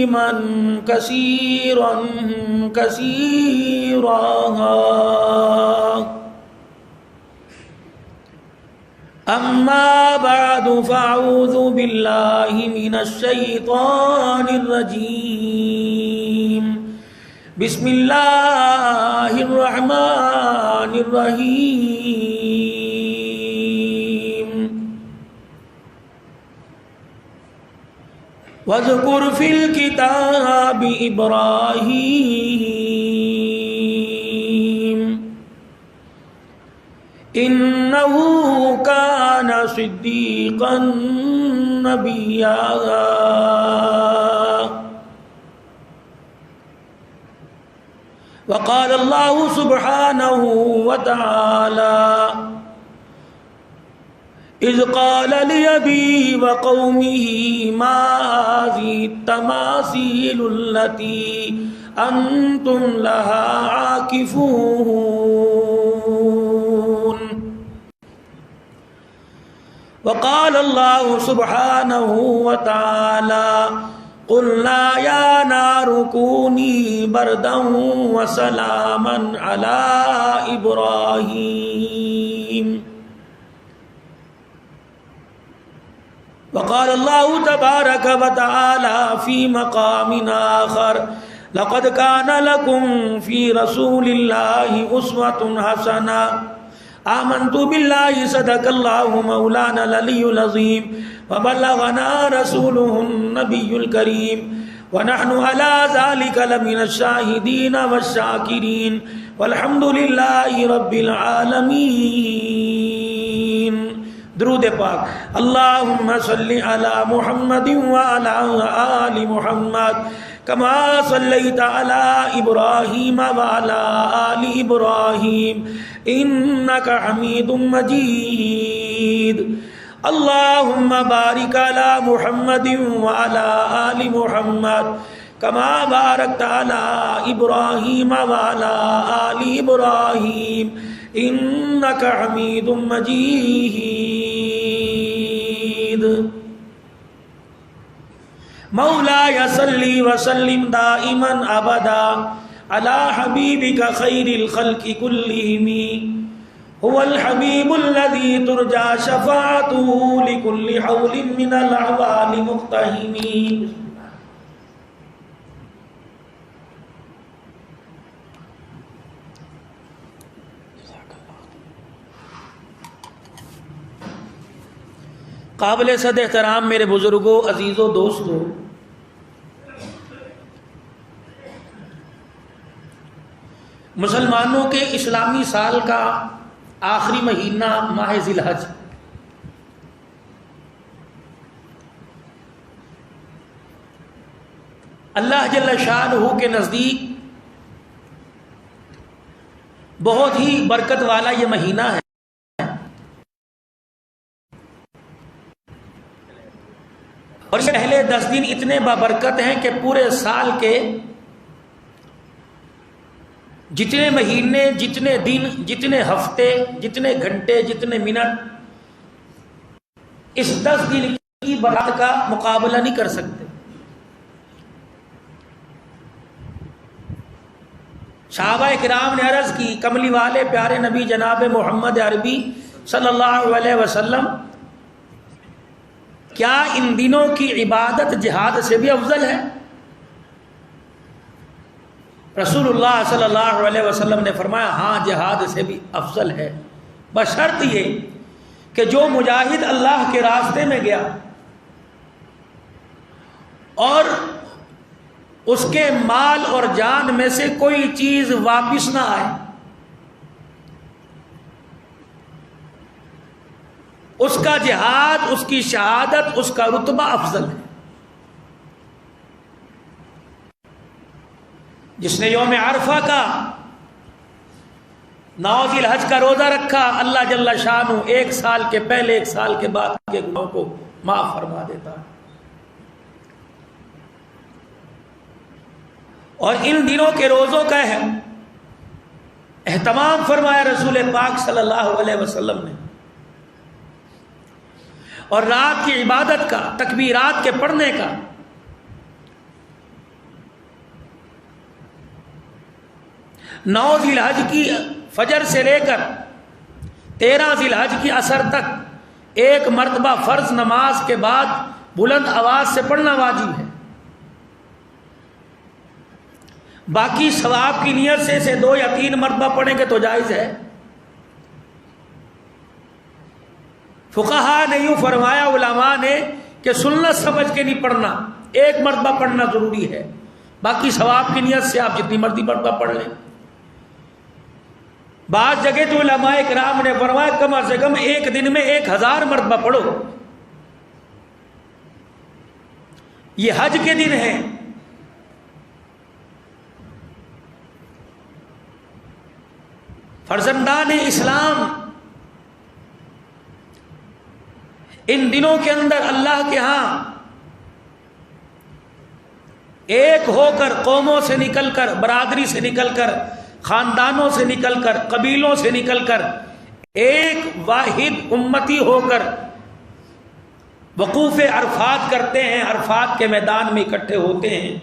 تسلیما کثیرا کثیرا. اما بعد فاعوذ باللہ من الشیطان الرجیم. بسم اللہ الرحمن الرحیم. واذکر فی الکتاب ابراہیم انہ کان صدیقا نبیا. وقال اللہ سبحانہ وتعالی اذ قال لأبی وقومہ ما هذه التماثیل التي انتم لها عاکفون. وقال اللہ سبحانہ وتعالی قلنا یا نار کونی بردا وسلاما علی ابراہیم. وقال اللہ تبارک وتعالی فی مقام آخر لقد کان لکم فی رسول اللہ اسوۃ حسنہ. آمنت باللہ صدق اللہ مولانا العلی العظیم وبلغنا رسوله النبی الکریم ونحن على ذلك لمن الشاہدین والشاکرین والحمد للہ رب العالمین. درود پاک. اللہم صلی علی محمد وعلی آل محمد کما صلیت علی ابراہیم وعلی آل ابراہیم انک حمید مجید. اللہم بارک علی محمد وعلی آل محمد کما بارکت علی ابراہیم وعلی آل ابراہیم انک حمید مجید. مولاي صل وسلم دائما ابدا على حبيبك خير الخلق كلهم هو الحبيب الذي ترجى شفاعته لكل حول من الاحوال مقتحم. قابل صد احترام میرے بزرگوں، عزیزوں، دوستوں، مسلمانوں کے اسلامی سال کا آخری مہینہ ماہ ذی الحج اللہ جل شانہ کے نزدیک بہت ہی برکت والا یہ مہینہ ہے. اور یہ پہلے 10 دن اتنے بابرکت ہیں کہ پورے سال کے جتنے مہینے، جتنے دن، جتنے ہفتے، جتنے گھنٹے، جتنے منٹ اس 10 دن کی برکت کا مقابلہ نہیں کر سکتے. صحابہ کرام نے عرض کی، کملی والے پیارے نبی جناب محمد عربی صلی اللہ علیہ وسلم، کیا ان دنوں کی عبادت جہاد سے بھی افضل ہے؟ رسول اللہ صلی اللہ علیہ وسلم نے فرمایا ہاں، جہاد سے بھی افضل ہے، بشرط یہ کہ جو مجاہد اللہ کے راستے میں گیا اور اس کے مال اور جان میں سے کوئی چیز واپس نہ آئے، اس کا جہاد، اس کی شہادت، اس کا رتبہ افضل ہے. جس نے یوم عرفہ کا 9 ذی الحج کا روزہ رکھا، اللہ جل شانہ 1 سال کے پہلے 1 سال کے بعد کے گناہوں کو معاف فرما دیتا ہے. اور ان دنوں کے روزوں کا اہتمام فرمایا رسول پاک صلی اللہ علیہ وسلم نے، اور رات کی عبادت کا، تکبیرات کے پڑھنے کا، 9 ذی الحج کی فجر سے لے کر 13 ذی الحج کی عصر تک ایک مرتبہ فرض نماز کے بعد بلند آواز سے پڑھنا واجب ہے. باقی ثواب کی نیت سے 2 یا 3 مرتبہ پڑھیں گے تو جائز ہے. فقہا نے یوں فرمایا علماء نے کہ سنت سمجھ کے نہیں پڑھنا، ایک مرتبہ پڑھنا ضروری ہے، باقی ثواب کی نیت سے آپ جتنی مرضی مرتبہ پڑھ لیں. بعض جگہ تو علماء کرام نے فرمایا کم از کم ایک دن میں 1000 مرتبہ پڑھو. یہ حج کے دن ہیں، فرزندان اسلام ان دنوں کے اندر اللہ کے ہاں ایک ہو کر، قوموں سے نکل کر، برادری سے نکل کر، خاندانوں سے نکل کر، قبیلوں سے نکل کر ایک واحد امتی ہو کر وقوف عرفات کرتے ہیں، عرفات کے میدان میں اکٹھے ہوتے ہیں.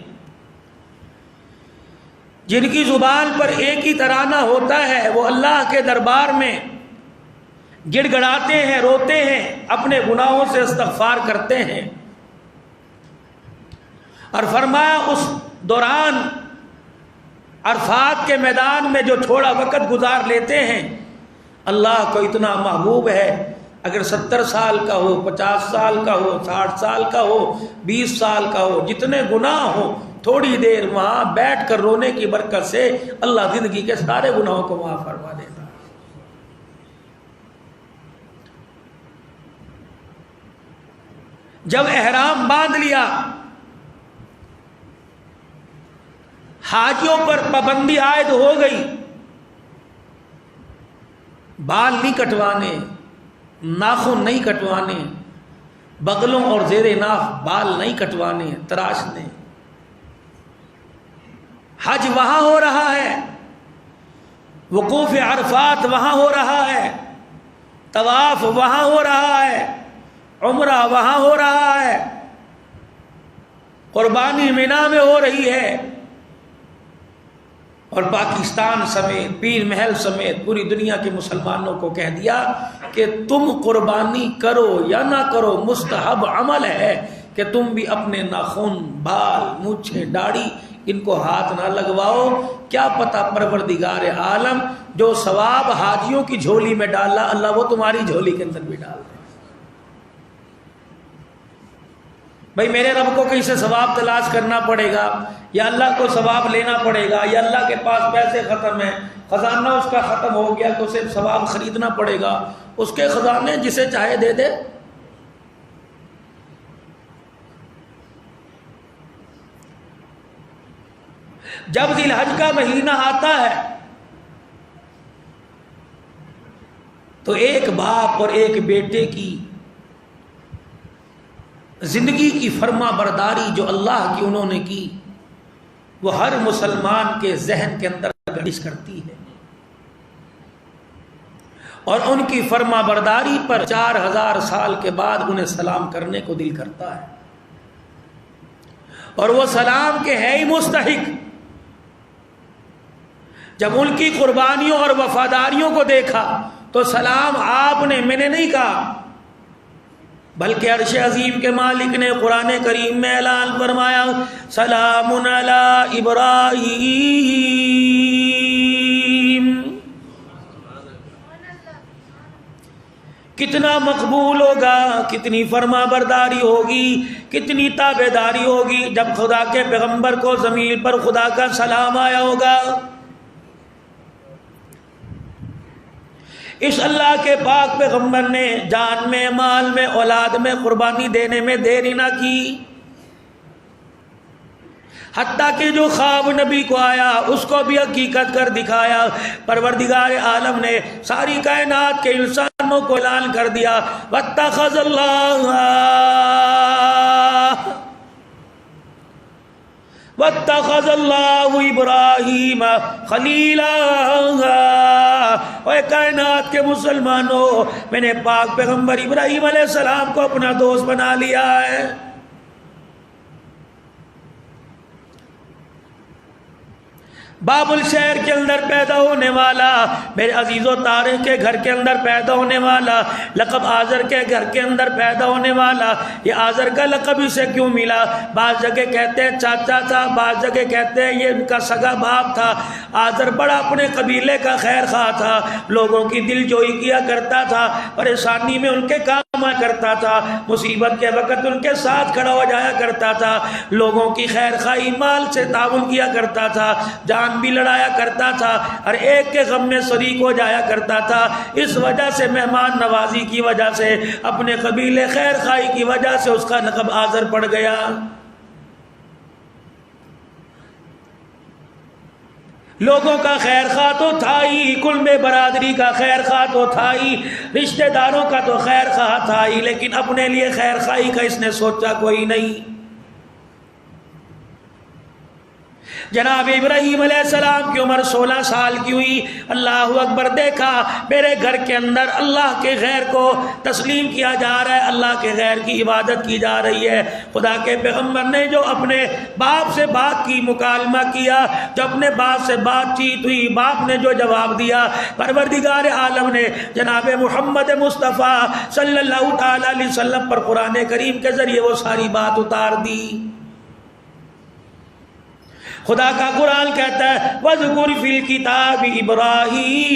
جن کی زبان پر ایک ہی ترانہ ہوتا ہے وہ اللہ کے دربار میں گڑ گڑاتے ہیں، روتے ہیں، اپنے گناہوں سے استغفار کرتے ہیں. اور فرمایا اس دوران عرفات کے میدان میں جو تھوڑا وقت گزار لیتے ہیں اللہ کو اتنا محبوب ہے. اگر 70 سال کا ہو، 50 سال کا ہو، 60 سال کا ہو، 20 سال کا ہو، جتنے گناہ ہو، تھوڑی دیر وہاں بیٹھ کر رونے کی برکت سے اللہ زندگی کے سارے گناہوں کو معاف فرما دیتا ہے. جب احرام باندھ لیا، حاجیوں پر پابندی عائد ہو گئی، بال نہیں کٹوانے، ناخن نہیں کٹوانے، بغلوں اور زیر ناف بال نہیں کٹوانے، تراشنے. حج وہاں ہو رہا ہے، وقوف عرفات وہاں ہو رہا ہے، طواف وہاں ہو رہا ہے، عمرہ وہاں ہو رہا ہے، قربانی مینا میں ہو رہی ہے. اور پاکستان سمیت، پیر محل سمیت پوری دنیا کے مسلمانوں کو کہہ دیا کہ تم قربانی کرو یا نہ کرو، مستحب عمل ہے کہ تم بھی اپنے ناخن، بال، مونچھیں، داڑھی ان کو ہاتھ نہ لگواؤ. کیا پتہ پروردگار عالم جو ثواب حاجیوں کی جھولی میں ڈالا اللہ وہ تمہاری جھولی کے اندر بھی ڈال دے. بھائی میرے رب کو کہیں سے ثواب تلاش کرنا پڑے گا، یا اللہ کو ثواب لینا پڑے گا، یا اللہ کے پاس پیسے ختم ہیں، خزانہ اس کا ختم ہو گیا تو اسے ثواب خریدنا پڑے گا. اس کے خزانے جسے چاہے دے دے. جب ذی الحج کا مہینہ آتا ہے تو ایک باپ اور ایک بیٹے کی زندگی کی فرما برداری جو اللہ کی انہوں نے کی وہ ہر مسلمان کے ذہن کے اندر گردش کرتی ہے، اور ان کی فرما برداری پر 4000 سال کے بعد انہیں سلام کرنے کو دل کرتا ہے. اور وہ سلام کے ہے ہی مستحق. جب ان کی قربانیوں اور وفاداریوں کو دیکھا تو سلام آپ نے، میں نے نہیں کہا، بلکہ عرش عظیم کے مالک نے قرآن کریم میں اعلان فرمایا سلام علی ابراہیم. کتنا مقبول ہوگا، کتنی فرما برداری ہوگی، کتنی تابع داری ہوگی جب خدا کے پیغمبر کو زمین پر خدا کا سلام آیا ہوگا. اس اللہ کے پاک پیغمبر نے جان میں، مال میں، اولاد میں قربانی دینے میں دیر ہی نہ کی، حتیٰ کہ جو خواب نبی کو آیا اس کو بھی حقیقت کر دکھایا. پروردگار عالم نے ساری کائنات کے انسانوں کو اعلان کر دیا واتخذ اللہ ابراہیم خلیلا. اے کائنات کے مسلمانوں، میں نے پاک پیغمبر ابراہیم علیہ السلام کو اپنا دوست بنا لیا ہے. بابل شہر کے اندر پیدا ہونے والا، میرے عزیزو طارق کے گھر کے اندر پیدا ہونے والا، لقب آذر کے گھر کے اندر پیدا ہونے والا، یہ آذر کا لقب اسے کیوں ملا؟ بعض جگہ کہتے ہیں چاچا تھا، بعض جگہ کہتے ہیں یہ ان کا سگا باپ تھا۔ آذر بڑا اپنے قبیلے کا خیر خواہ تھا، لوگوں کی دل جوئی کیا کرتا تھا، پریشانی میں ان کے کام آیا کرتا تھا، مصیبت کے وقت ان کے ساتھ کھڑا ہو جایا کرتا تھا، لوگوں کی خیر خواہی مال سے تعاون کیا کرتا تھا، جان بھی لڑایا کرتا تھا، ہر ایک کے غم میں شریک ہو جایا کرتا تھا۔ اس وجہ سے مہمان نوازی کی وجہ سے، اپنے قبیلے خیر خواہی کی وجہ سے اس کا لقب آذر پڑ گیا۔ لوگوں کا خیر خواہ تو تھا ہی، کل میں برادری کا خیر خواہ تو تھا ہی، رشتہ داروں کا تو خیر خواہ تھا ہی، لیکن اپنے لیے خیر خواہی کا اس نے سوچا کوئی نہیں۔ جناب ابراہیم علیہ السلام کی عمر 16 سال کی ہوئی، اللہ اکبر، دیکھا میرے گھر کے اندر اللہ کے غیر کو تسلیم کیا جا رہا ہے، اللہ کے غیر کی عبادت کی جا رہی ہے۔ خدا کے پیغمبر نے جو اپنے باپ سے بات کی، مکالمہ کیا، جو اپنے باپ سے بات چیت ہوئی، باپ نے جو جواب دیا، پروردگار عالم نے جناب محمد مصطفیٰ صلی اللہ تعالی علیہ وسلم پر قرآن کریم کے ذریعے وہ ساری بات اتار دی۔ خدا کا قرآن کہتا ہے وَاذْكُرْ فِي الْكِتَابِ إِبْرَاهِيمَ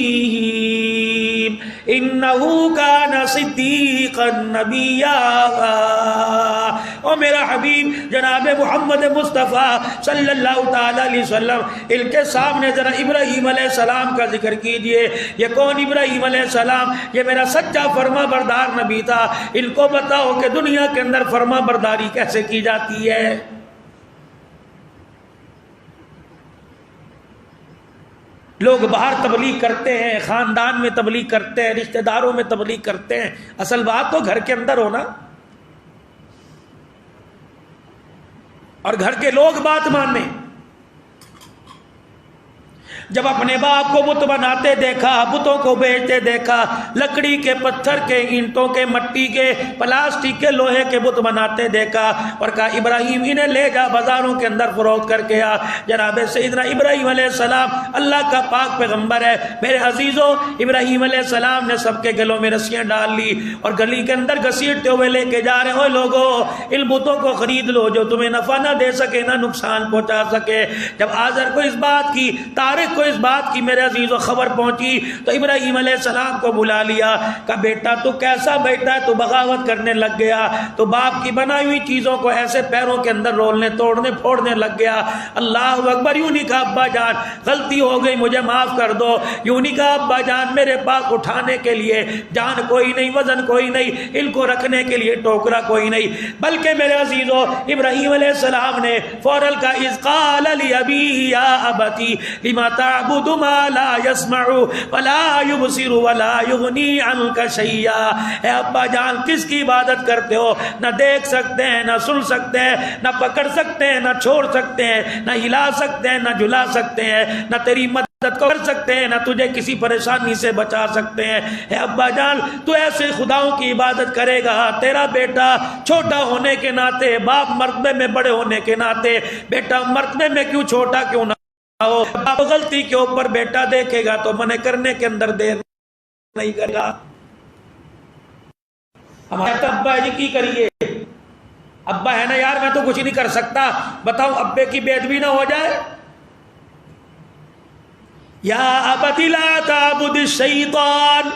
إِنَّهُ كَانَ صِدِّيقًا نَبِيًّا۔ اور میرا حبیب جناب محمد مصطفیٰ صلی اللہ تعالی علیہ وسلم، ان کے سامنے ذرا ابراہیم علیہ السلام کا ذکر کیجئے۔ یہ کون ابراہیم علیہ السلام؟ یہ میرا سچا فرما بردار نبی تھا۔ ان کو بتاؤ کہ دنیا کے اندر فرما برداری کیسے کی جاتی ہے۔ لوگ باہر تبلیغ کرتے ہیں، خاندان میں تبلیغ کرتے ہیں، رشتہ داروں میں تبلیغ کرتے ہیں، اصل بات تو گھر کے اندر ہونا، اور گھر کے لوگ بات ماننے۔ جب اپنے باپ کو بت بناتے دیکھا، بتوں کو بیچتے دیکھا، لکڑی کے، پتھر کے، اینٹوں کے، مٹی کے، پلاسٹک کے، لوہے کے بت بناتے دیکھا، اور کہا ابراہیم انہیں لے جا بازاروں کے اندر فروخت کر کے آ۔ جناب سیدنا ابراہیم علیہ السلام اللہ کا پاک پیغمبر ہے۔ میرے عزیزوں، ابراہیم علیہ السلام نے سب کے گلوں میں رسیاں ڈال لی اور گلی کے اندر گھسیٹتے ہوئے لے کے جا رہے ہیں، اوے لوگوں ان بتوں کو خرید لو جو تمہیں نفع نہ دے سکے، نہ نقصان پہنچا سکے۔ جب آزر کو اس بات کی، طارق کو اس بات کی میرے عزیزوں خبر پہنچی تو ابراہیم علیہ السلام کو بلا لیا، کہا بیٹا تو کیسا بیٹا ہے، تو بغاوت کرنے لگ گیا، تو باپ کی بنائی ہوئی چیزوں کو ایسے پیروں کے اندر رولنے، توڑنے، پھوڑنے لگ گیا۔ اللہ اکبر، یوں نہیں کہا ابا جان غلطی ہو گئی مجھے معاف کر دو، یوں نہیں کہا ابا جان میرے پاس اٹھانے کے لیے جان کوئی نہیں، وزن کوئی نہیں، ان کو رکھنے کے لیے ٹوکرا کوئی نہیں، بلکہ میرے عزیزوں ابراہیم علیہ السلام نے فوراً کہا اذ قال لأبيه يا أبتي لما تعبد ما لا يسمع ولا يبصر ولا يغني عنك شيئا۔ اے ابا جان کس کی عبادت کرتے ہو؟ نہ دیکھ سکتے ہیں، نہ سن سکتے ہیں، نہ پکڑ سکتے ہیں، نہ چھوڑ سکتے ہیں، نہ ہلا سکتے ہیں، نہ جھلا سکتے ہیں، نہ تیری مدد کر سکتے ہیں، نہ تجھے کسی پریشانی سے بچا سکتے ہیں۔ اے ابا جان تو ایسے خداؤں کی عبادت کرے گا؟ تیرا بیٹا چھوٹا ہونے کے ناطے، باپ مرتبے میں بڑے ہونے کے ناطے، بیٹا مرتبے میں کیوں چھوٹا کیوں نہ ہو، باپ غلطی کے اوپر بیٹا دیکھے گا تو منع کرنے کے اندر دیر نہیں کرے گا۔ ہمارے ابا جی کی کریے، ابا ہے نا یار میں تو کچھ نہیں کر سکتا، بتاؤ ابے کی بے ادبی نہ ہو جائے۔ یا ابت لا تعبد الشیطان،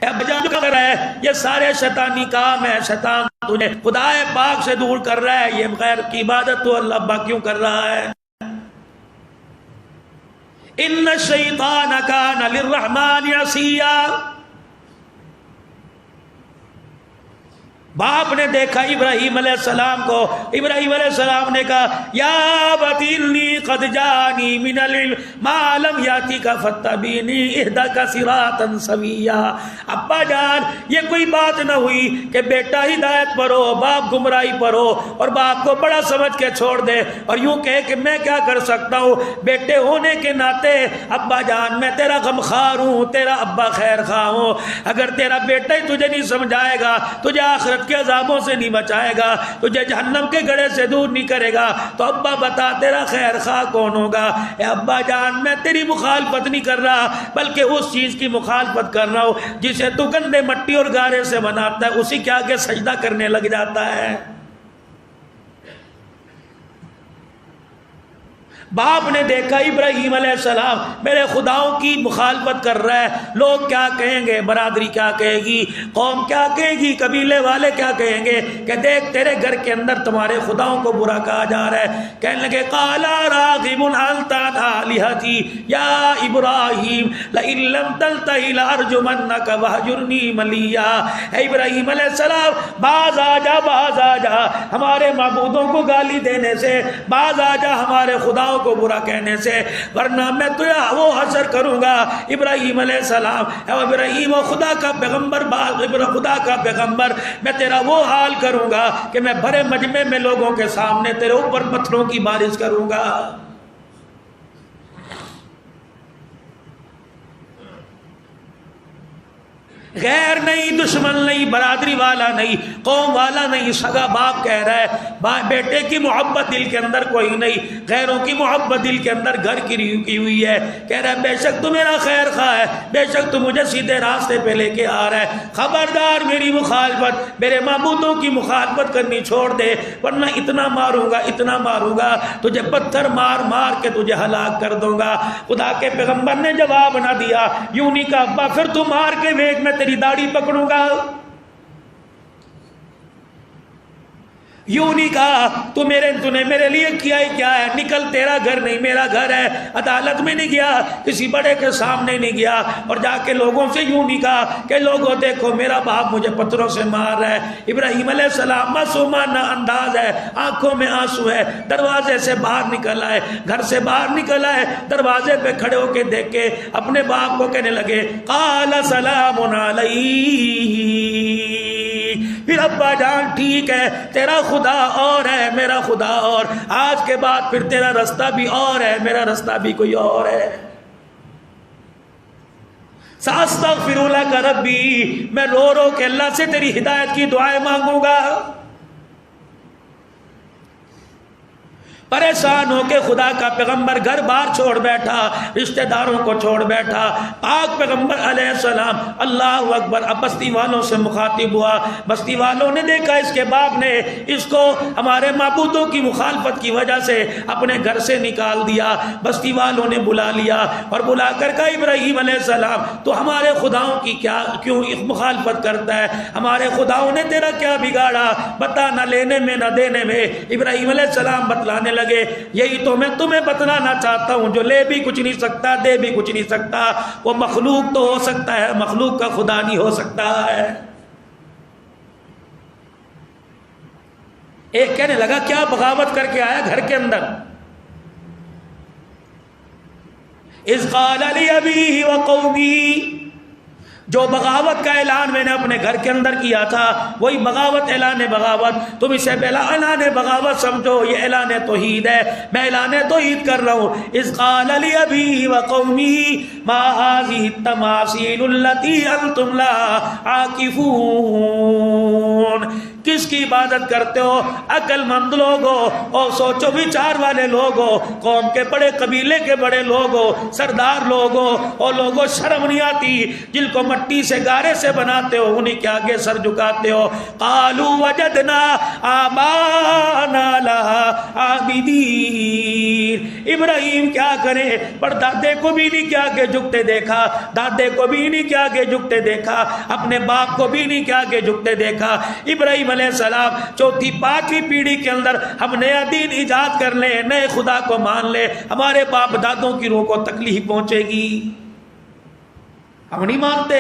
اب جان کر رہا ہے یہ سارے شیطانی کام ہے، شیطان تجھے خدا پاک سے دور کر رہا ہے، یہ غیر کی عبادت تو اللہ ابا کیوں کر رہا ہے؟ ان الشیطان کان للرحمن عصیا۔ باپ نے دیکھا ابراہیم علیہ السلام کو، ابراہیم علیہ السلام نے کہا یا ابت انی قد جانی من العلم ما لم یاتک فاتبعنی اهدک صراطا سویا۔ ابا جان یہ کوئی بات نہ ہوئی کہ بیٹا ہدایت پر ہو، باپ گمراہی پر ہو اور باپ کو بڑا سمجھ کے چھوڑ دے اور یوں کہے کہ میں کیا کر سکتا ہوں۔ بیٹے ہونے کے ناطے ابا جان میں تیرا غمخوار ہوں، تیرا ابا خیر خواہ ہوں، اگر تیرا بیٹا ہی تجھے نہیں سمجھائے گا، تجھے آخرت جنت کے عذابوں سے نہیں بچائے گا، تجھے جہنم کے گڑھے سے دور نہیں کرے گا، تو ابا بتا تیرا خیر خواہ کون ہوگا؟ اے ابا جان میں تیری مخالفت نہیں کر رہا، بلکہ اس چیز کی مخالفت کر رہا ہوں جسے تو گندے مٹی اور گارے سے بناتا ہے، اسی کے آگے سجدہ کرنے لگ جاتا ہے۔ باپ نے دیکھا ابراہیم علیہ السلام میرے خداؤں کی مخالفت کر رہا ہے، لوگ کیا کہیں گے، برادری کیا کہے گی، قوم کیا کہے گی، قبیلے والے کیا کہیں گے کہ دیکھ تیرے گھر کے اندر تمہارے خداؤں کو برا کہا جا رہا ہے۔ کہنے لگے قال راغب انت عن آلہتی یا ابراہیم لئن لم تنتہی لارجمنک واہجرنی ملیا۔ اے ابراہیم علیہ السلام باز آ جا ہمارے معبودوں کو گالی دینے سے، باز آ جا ہمارے خداؤں کو برا کہنے سے، ورنہ میں تجھے وہ حشر کروں گا۔ ابراہیم علیہ السلام، اے ابراہیم خدا کا پیغمبر، خدا کا پیغمبر، میں تیرا وہ حال کروں گا کہ میں بھرے مجمع میں لوگوں کے سامنے تیرے اوپر پتھروں کی بارش کروں گا۔ غیر نہیں، دشمن نہیں، برادری والا نہیں، قوم والا نہیں، سگا باپ کہہ رہا ہے بیٹے کی محبت دل کے اندر کوئی نہیں، غیروں کی محبت دل کے اندر گھر کی ہوئی ہے۔ کہہ رہا ہے بے شک تو میرا خیر خواہ ہے، بے شک تو مجھے سیدھے راستے پہ لے کے آ رہا ہے، خبردار میری مخالفت، میرے معبودوں کی مخالفت کرنی چھوڑ دے، ورنہ اتنا ماروں گا تجھے، پتھر مار مار کے تجھے ہلاک کر دوں گا۔ خدا کے پیغمبر نے جواب نہ دیا، یوں نہیں کہا ابا پھر تو مار کے دیکھ میں تیری داڑھی پکڑوں گا، یوں نہیں کہا تو نے میرے لیے کیا ہی کیا ہے، نکل، تیرا گھر نہیں میرا گھر ہے، عدالت میں نہیں گیا، کسی بڑے کے سامنے نہیں گیا، اور جا کے لوگوں سے یوں نہیں کہا کہ لوگوں دیکھو میرا باپ مجھے پتھروں سے مار رہا ہے۔ ابراہیم علیہ السلام معصومانہ انداز ہے، آنکھوں میں آنسو ہے، دروازے سے باہر نکل آئے، گھر سے باہر نکل آئے، دروازے پہ کھڑے ہو کے دیکھ کے اپنے باپ کو کہنے لگے قال سلام علیہ۔ پھر ابا جان ٹھیک ہے، تیرا خدا اور ہے، میرا خدا اور، آج کے بعد پھر تیرا رستہ بھی اور ہے، میرا رستہ بھی کوئی اور ہے۔ ساستغفر لک ربی، میں رو رو کے اللہ سے تیری ہدایت کی دعائیں مانگوں گا۔ پریشان ہو کے خدا کا پیغمبر گھر بار چھوڑ بیٹھا، رشتہ داروں کو چھوڑ بیٹھا، پاک پیغمبر علیہ السلام اللہ اکبر اب بستی والوں سے مخاطب ہوا۔ بستی والوں نے دیکھا اس کے باپ نے اس کو ہمارے معبودوں کی مخالفت کی وجہ سے اپنے گھر سے نکال دیا۔ بستی والوں نے بلا لیا اور بلا کر کہا ابراہیم علیہ السلام تو ہمارے خداؤں کی کیوں مخالفت کرتا ہے، ہمارے خداؤں نے تیرا کیا بگاڑا، بتا، نہ لینے میں نہ دینے میں۔ ابراہیم علیہ السلام بتلانے لگے یہی تو میں تمہیں بتلانا چاہتا ہوں، جو لے بھی کچھ نہیں سکتا، دے بھی کچھ نہیں سکتا، وہ مخلوق تو ہو سکتا ہے، مخلوق کا خدا نہیں ہو سکتا ہے۔ ایک کہنے لگا کیا بغاوت کر کے آیا گھر کے اندر، اذ قال لأبيه وقومه، جو بغاوت کا اعلان میں نے اپنے گھر کے اندر کیا تھا وہی بغاوت، اعلان بغاوت، تم اسے اعلان بغاوت سمجھو، یہ اعلان توحید ہے، میں اعلان توحید کر رہا ہوں۔ اذ قال لأبيه وقومه ما هذه التماثيل التي انتم لها عاكفون، کس کی عبادت کرتے ہو؟ عقل مند لوگ ہو اور سوچو وچار والے لوگ ہو، قوم کے بڑے، قبیلے کے بڑے لوگ ہو، سردار لوگ ہو، اور لوگوں شرم نہیں آتی جن کو مٹی سے گارے سے بناتے ہو انہیں کے آگے سر جھکاتے ہو۔ قالوا وجدنا آباءنا لها عابدین، ابراہیم کیا کرے، پر دادے کو بھی نہیں کیا آگے جھکتے دیکھا، دادے کو بھی نہیں کیا آگے جھکتے دیکھا، اپنے باپ کو بھی نہیں کیا آگے جھکتے دیکھا۔ ابراہیم علیہ السلام چوتھی پانچویں پیڑھی کے اندر ہم نیا دین ایجاد کر لیں، نئے خدا کو مان لیں، ہمارے باپ دادوں کی روح کو تکلیف پہنچے گی، ہم نہیں مانتے۔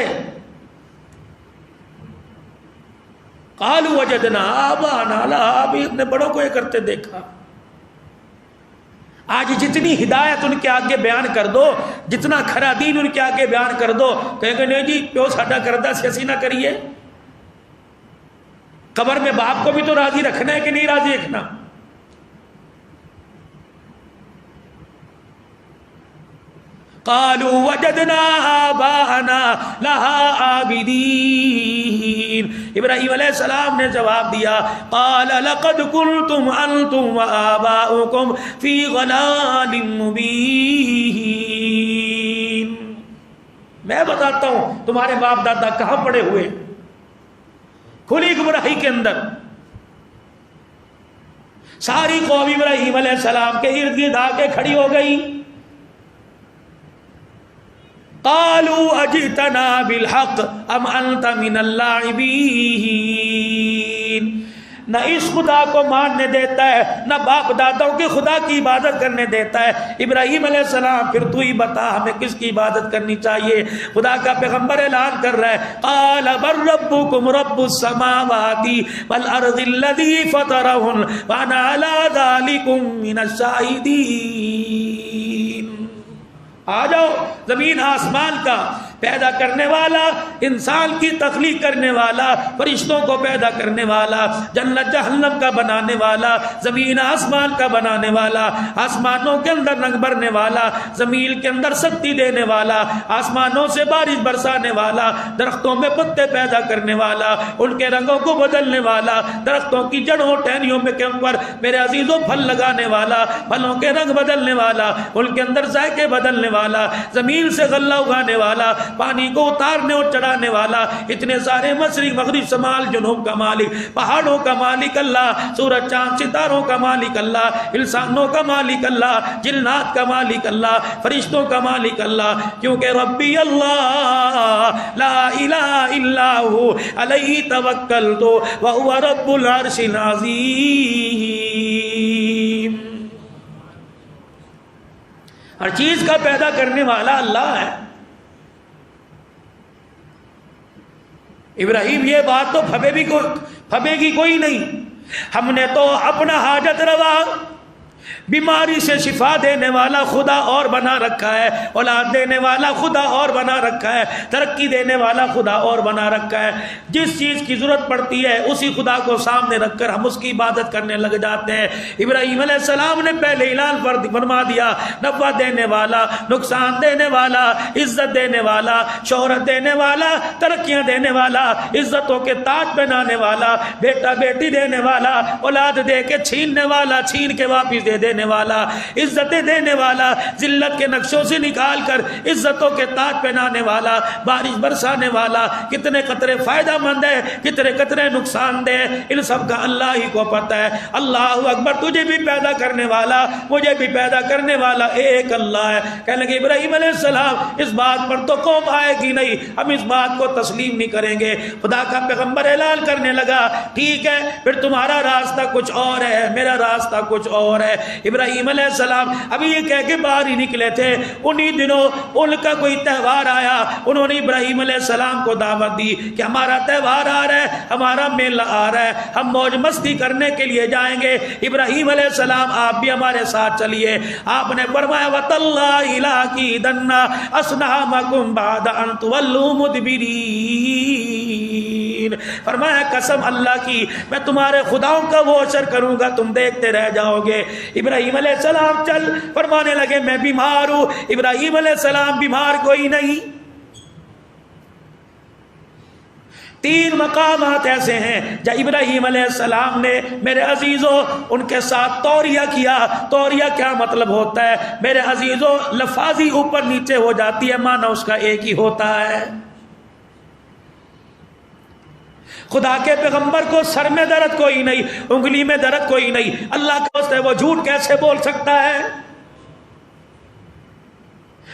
قالوا وجدنا آباءنا لها عابدین، اپنے بڑوں کو یہ کرتے دیکھا۔ آج جتنی ہدایت ان کے آگے بیان کر دو، جتنا کھرا دین ان کے آگے بیان کر دو، کہیں گے نہیں جی پیو ساڈا کردہ سی اسی نہ کریے۔ قبر میں باپ کو بھی تو راضی رکھنا ہے کہ نہیں راضی رکھنا؟ قالوا وجدنا آباءنا لها عابدین۔ ابراہیم علیہ السلام نے جواب دیا قال لقد كنتم انتم وآباؤكم في ضلال مبین۔ میں بتاتا ہوں تمہارے باپ دادا کہاں پڑے ہوئے، کھلی گمراہی کے اندر۔ ساری قوم ابراہیم علیہ السلام کے ارد گرد آ کے کھڑی ہو گئی۔ قالوا اجئتنا بالحق ام انت من اللاعبین۔ نہ اس خدا کو ماننے دیتا ہے، نہ باپ داداؤں کے خدا کی عبادت کرنے دیتا ہے۔ ابراہیم علیہ السلام پھر تو ہی بتا ہمیں کس کی عبادت کرنی چاہیے۔ خدا کا پیغمبر اعلان کر رہا ہے قال بل ربکم رب السماوات والارض الذی فطرہن وانا علی ذلکم من الشاہدین۔ آ جاؤ، زمین آسمان کا پیدا کرنے والا، انسان کی تخلیق کرنے والا، فرشتوں کو پیدا کرنے والا، جنت جہنم کا بنانے والا، زمین آسمان کا بنانے والا، آسمانوں کے اندر رنگ بھرنے والا، زمین کے اندر سختی دینے والا، آسمانوں سے بارش برسانے والا، درختوں میں پتے پیدا کرنے والا، ان کے رنگوں کو بدلنے والا، درختوں کی جڑوں ٹہنیوں میں کے اوپر میرے عزیزوں پھل لگانے والا، پھلوں کے رنگ بدلنے والا، ان کے اندر ذائقے بدلنے والا، زمین سے غلہ اگانے والا، پانی کو اتارنے اور چڑھانے والا، اتنے سارے مشرق مغرب شمال جنوب کا مالک، پہاڑوں کا مالک اللہ، سورج چاند ستاروں کا مالک اللہ، انسانوں کا مالک اللہ، جنات کا مالک اللہ، فرشتوں کا مالک اللہ، کیونکہ ربی اللہ لا الہ الا ہو علیہ توکلت وہو رب العرش العظیم۔ ہر چیز کا پیدا کرنے والا اللہ ہے۔ ابراہیم یہ بات تو پھبے گی کوئی نہیں، ہم نے تو اپنا حاجت روا بیماری سے شفا دینے والا خدا اور بنا رکھا ہے، اولاد دینے والا خدا اور بنا رکھا ہے، ترقی دینے والا خدا اور بنا رکھا ہے۔ جس چیز کی ضرورت پڑتی ہے اسی خدا کو سامنے رکھ کر ہم اس کی عبادت کرنے لگ جاتے ہیں۔ ابراہیم علیہ السلام نے پہلے اعلان فرما دیا نفع دینے والا، نقصان دینے والا، عزت دینے والا، شہرت دینے والا، ترقیاں دینے والا، عزتوں کے تاج پہنانے والا، بیٹا بیٹی دینے والا، اولاد دے کے چھیننے والا، چھین کے واپس دے دینے والا، عزتیں دینے والا، ذلت کے نقشوں سے نکال کر عزتوں کے تاج پہنانے والا، بارش برسانے والا، کتنے قطرے فائدہ مند ہے، کتنے قطرے نقصان دہ، ان سب کا اللہ ہی کو پتہ ہے۔ اللہ اکبر، تجھے بھی پیدا کرنے والا، مجھے بھی پیدا کرنے والا ایک اللہ ہے۔ کہنے لگے ابراہیم علیہ السلام اس بات پر تو قوم آئے گی نہیں، ہم اس بات کو تسلیم نہیں کریں گے۔ خدا کا پیغمبر اعلان کرنے لگا ٹھیک ہے، پھر تمہارا راستہ کچھ اور ہے، میرا راستہ کچھ اور ہے۔ ابراہیم علیہ السلام ابھی یہ کہہ کے باہر ہی نکلے تھے، انہی دنوں ان کا کوئی تہوار آیا، انہوں نے ابراہیم علیہ السلام کو دعوت دی کہ ہمارا تہوار آ رہا ہے، ہمارا میلہ آ رہا ہے، ہم موج مستی کرنے کے لیے جائیں گے۔ ابراہیم علیہ السلام آپ بھی ہمارے ساتھ چلیے۔ آپ نے فرمایا وَتَاللَّهِ لَأَكِيدَنَّ أَصْنَامَكُمْ بَعْدَ أَن تُوَلُّوا مُدْبِرِينَ۔ فرمایا قسم اللہ کی میں تمہارے خداؤں کا وہ اثر کروں گا، تم دیکھتے رہ جاؤ گے۔ ابراہیم علیہ السلام چل فرمانے لگے میں بیمار ہوں۔ ابراہیم علیہ السلام بیمار کوئی نہیں۔ تین مقامات ایسے ہیں جہاں ابراہیم علیہ السلام نے میرے عزیزوں ان کے ساتھ توریہ کیا۔ توریہ کیا مطلب ہوتا ہے میرے عزیزوں؟ لفاظی اوپر نیچے ہو جاتی ہے، معنی اس کا ایک ہی ہوتا ہے۔ خدا کے پیغمبر کو سر میں درد کوئی نہیں، انگلی میں درد کوئی نہیں، اللہ کا دوست ہے، وہ جھوٹ کیسے بول سکتا ہے؟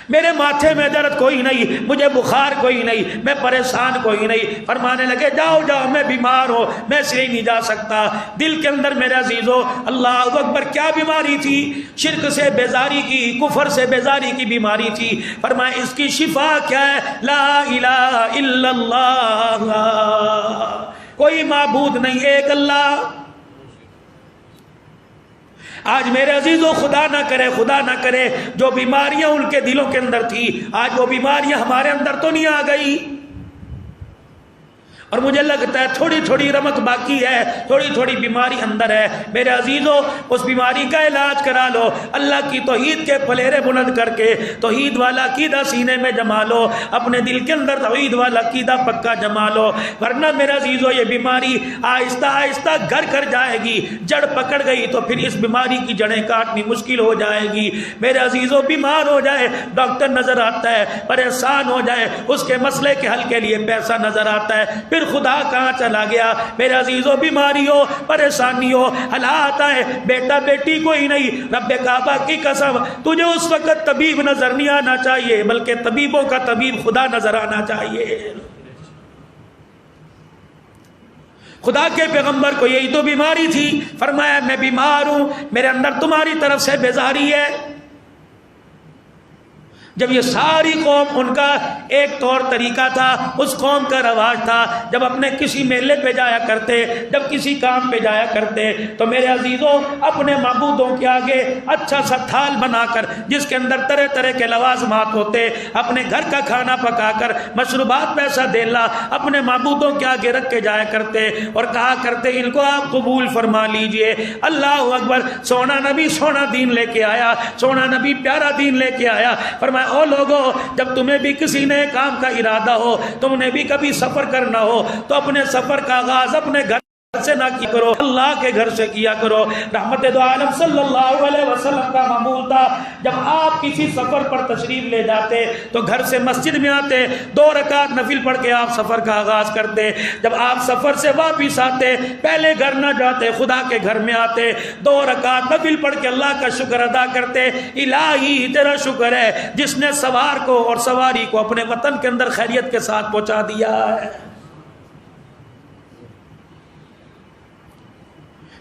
میرے ماتھے میں درد کوئی نہیں، مجھے بخار کوئی نہیں، میں پریشان کوئی نہیں۔ فرمانے لگے جاؤ جاؤ میں بیمار ہوں، میں اس لیے نہیں جا سکتا۔ دل کے اندر میرے عزیزو اللہ اکبر کیا بیماری تھی؟ شرک سے بیزاری کی، کفر سے بیزاری کی بیماری تھی۔ فرمایا اس کی شفا کیا ہے؟ لا الہ الا اللہ، کوئی معبود نہیں، ایک اللہ۔ آج میرے عزیزو خدا نہ کرے جو بیماریاں ان کے دلوں کے اندر تھی، آج وہ بیماریاں ہمارے اندر تو نہیں آ گئی۔ اور مجھے لگتا ہے تھوڑی تھوڑی رمق باقی ہے، تھوڑی تھوڑی بیماری اندر ہے۔ میرے عزیزو، اس بیماری کا علاج کرا لو، اللہ کی توحید کے پلیرے بلند کر کے توحید والا عقیدہ سینے میں جما لو، اپنے دل کے اندر توحید والا عقیدہ پکا جما لو، ورنہ میرے عزیزو یہ بیماری آہستہ آہستہ گھر کر جائے گی۔ جڑ پکڑ گئی تو پھر اس بیماری کی جڑیں کاٹنی مشکل ہو جائے گی۔ میرے عزیزو، بیمار ہو جائے ڈاکٹر نظر آتا ہے، پریشان ہو جائے اس کے مسئلے کے حل کے لیے پیسہ نظر آتا ہے، پھر خدا کہاں چلا گیا؟ میرے عزیزو، بیماری ہو، پریشانی ہو، حالات آئے، بیٹا بیٹی کوئی نہیں، رب کعبہ کی قسم تجھے اس وقت طبیب نظر نہیں آنا چاہیے، بلکہ طبیبوں کا طبیب خدا نظر آنا چاہیے۔ خدا کے پیغمبر کو یہی تو بیماری تھی، فرمایا میں بیمار ہوں، میرے اندر تمہاری طرف سے بیزاری ہے۔ جب یہ ساری قوم، ان کا ایک طور طریقہ تھا، اس قوم کا رواج تھا، جب اپنے کسی میلے پہ جایا کرتے، جب کسی کام پہ جایا کرتے تو میرے عزیزوں اپنے معبودوں کے آگے اچھا سا تھال بنا کر جس کے اندر طرح طرح کے لوازمات ہوتے، اپنے گھر کا کھانا پکا کر مشروبات پیسہ دیلا اپنے معبودوں کے آگے رکھ کے جایا کرتے اور کہا کرتے ان کو آپ قبول فرما لیجئے۔ اللہ اکبر، سونا نبی سونا دین لے کے آیا، سونا نبی پیارا دین لے کے آیا۔ فرمایا او لوگو، جب تمہیں بھی کسی نئے کام کا ارادہ ہو، تم نے بھی کبھی سفر کرنا ہو تو اپنے سفر کا آغاز اپنے گھر سے نہ کیا کرو، اللہ کے گھر سے کیا کرو۔ رحمت دو عالم صلی اللہ علیہ وسلم کا معمول تھا، جب آپ کسی سفر پر تشریف لے جاتے تو گھر سے مسجد میں آتے، 2 رکعت نفل پڑھ کے آپ سفر کا آغاز کرتے۔ جب آپ سفر سے واپس آتے، پہلے گھر نہ جاتے، خدا کے گھر میں آتے، 2 رکعت نفل پڑھ کے اللہ کا شکر ادا کرتے۔ الہی تیرا شکر ہے جس نے سوار کو اور سواری کو اپنے وطن کے اندر خیریت کے ساتھ پہنچا دیا ہے۔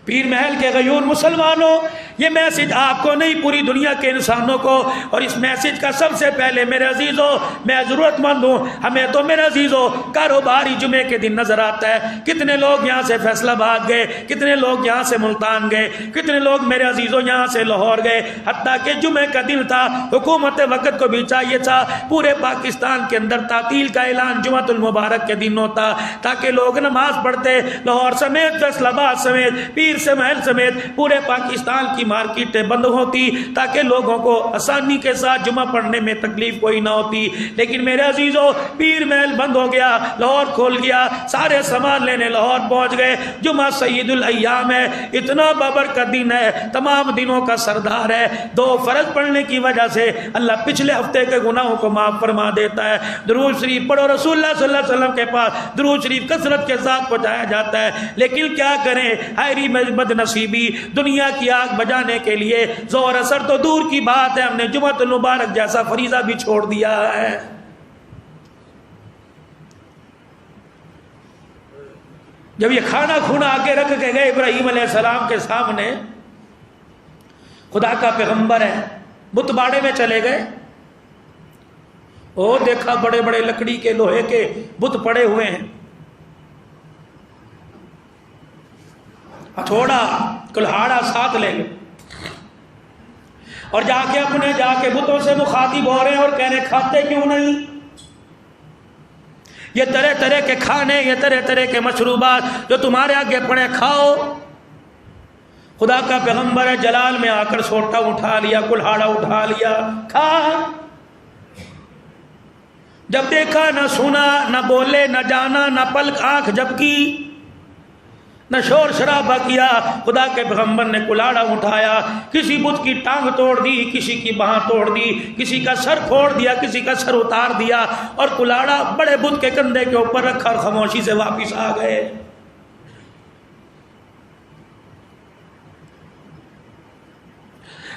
پیر محل کے غیور مسلمانوں، یہ میسج آپ کو نہیں، پوری دنیا کے انسانوں کو، اور اس میسج کا سب سے پہلے میرے عزیزوں میں ضرورت مند ہوں۔ ہمیں تو میرے عزیزوں کاروباری جمعے کے دن نظر آتا ہے، کتنے لوگ یہاں سے فیصل آباد گئے، کتنے لوگ یہاں سے ملتان گئے، کتنے لوگ میرے عزیزوں یہاں سے لاہور گئے، حتیٰ کہ جمعے کا دن تھا، حکومت وقت کو بھی چاہیے تھا پورے پاکستان کے اندر تعطیل کا اعلان جمعۃ المبارک کے دن ہوتا تاکہ لوگ نماز پڑھتے۔ لاہور سمیت، فیصل آباد سمیت، پیر سے محل سمیت پورے پاکستان کی مارکیٹیں بند ہوتی تاکہ لوگوں کو آسانی کے ساتھ جمعہ پڑھنے میں تکلیف کوئی نہ ہوتی۔ لیکن میرے عزیزوں پیر محل بند ہو گیا، لاہور کھول گیا، سارے سامان لینے لاہور پہنچ گئے۔ جمعہ سید الایام ہے، اتنا بابرکت دن ہے، تمام دنوں کا سردار ہے۔ 2 فرض پڑھنے کی وجہ سے اللہ پچھلے ہفتے کے گناہوں کو معاف فرما دیتا ہے۔ درود شریف پڑھو، رسول اللہ صلی اللہ علیہ وسلم کے پاس درود شریف کثرت کے ساتھ پہنچایا جاتا ہے۔ لیکن کیا کریں، ہائری بد نصیبی، دنیا کی آگ بجانے کے لیے زور اثر تو دور کی بات ہے، ہم نے جمعۃ المبارک جیسا فریضہ بھی چھوڑ دیا ہے۔ جب یہ کھانا کھونا آگے رکھ کے گئے ابراہیم علیہ السلام کے سامنے، خدا کا پیغمبر ہے، بت باڑے میں چلے گئے، او دیکھا بڑے بڑے لکڑی کے لوہے کے بت پڑے ہوئے ہیں، ہتھوڑا کلہاڑا ساتھ لے گئے اور جا کے بتوں سے مخاطب ہو رہے ہیں اور کہہ رہے کھاتے کیوں نہیں؟ یہ طرح طرح کے کھانے، یہ طرح طرح کے مشروبات جو تمہارے آگے پڑے کھاؤ۔ خدا کا پیغمبر ہے، جلال میں آ کر سوٹا اٹھا لیا، کلہاڑا اٹھا لیا، کھا۔ جب دیکھا نہ سنا، نہ بولے، نہ جانا، نہ پلک آنکھ جھپکی، نہ شور شرابہ کیا۔ خدا کے پیغمبر نے کلاڑا اٹھایا، کسی بت کی ٹانگ توڑ دی، کسی کی باں توڑ دی، کسی کا سر پھوڑ دیا، کسی کا سر اتار دیا، اور کلاڑا بڑے بت کے کندھے کے اوپر رکھا اور خاموشی سے واپس آ گئے۔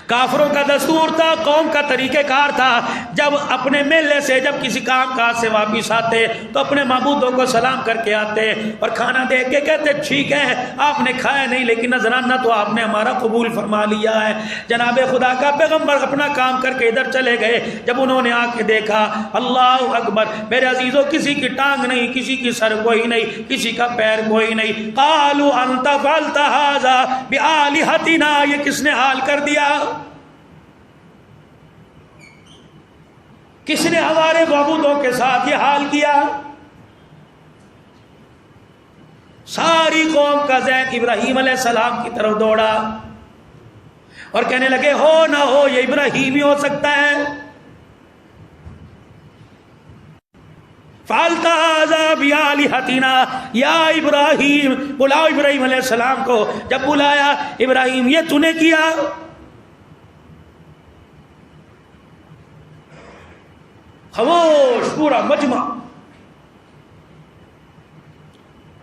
کافروں کا دستور تھا، قوم کا طریقہ کار تھا، جب اپنے میلے سے، جب کسی کام کاج سے واپس آتے تو اپنے معبودوں کو سلام کر کے آتے اور کھانا دے کے کہتے ٹھیک ہے آپ نے کھایا نہیں لیکن نذرانہ تو آپ نے ہمارا قبول فرما لیا ہے۔ جناب خدا کا پیغمبر اپنا کام کر کے ادھر چلے گئے، جب انہوں نے آ کے دیکھا، اللہ اکبر، میرے عزیزوں کسی کی ٹانگ نہیں، کسی کی سر کوئی نہیں، کسی کا پیر کوئی نہیں۔ قالوا انت فعلت هذا بآلهتنا، یہ کس نے حال کر دیا؟ کس نے ہمارے معبودوں کے ساتھ یہ حال کیا؟ ساری قوم کا ذہن ابراہیم علیہ السلام کی طرف دوڑا اور کہنے لگے ہو نہ ہو یہ ابراہیم ہی ہو سکتا ہے. فَالْتَعَذَا بِآلِهَتِنَا یا ابراہیم، بلاؤ ابراہیم علیہ السلام کو. جب بلایا ابراہیم یہ تو نے کیا؟ خاموش پورا مجمع.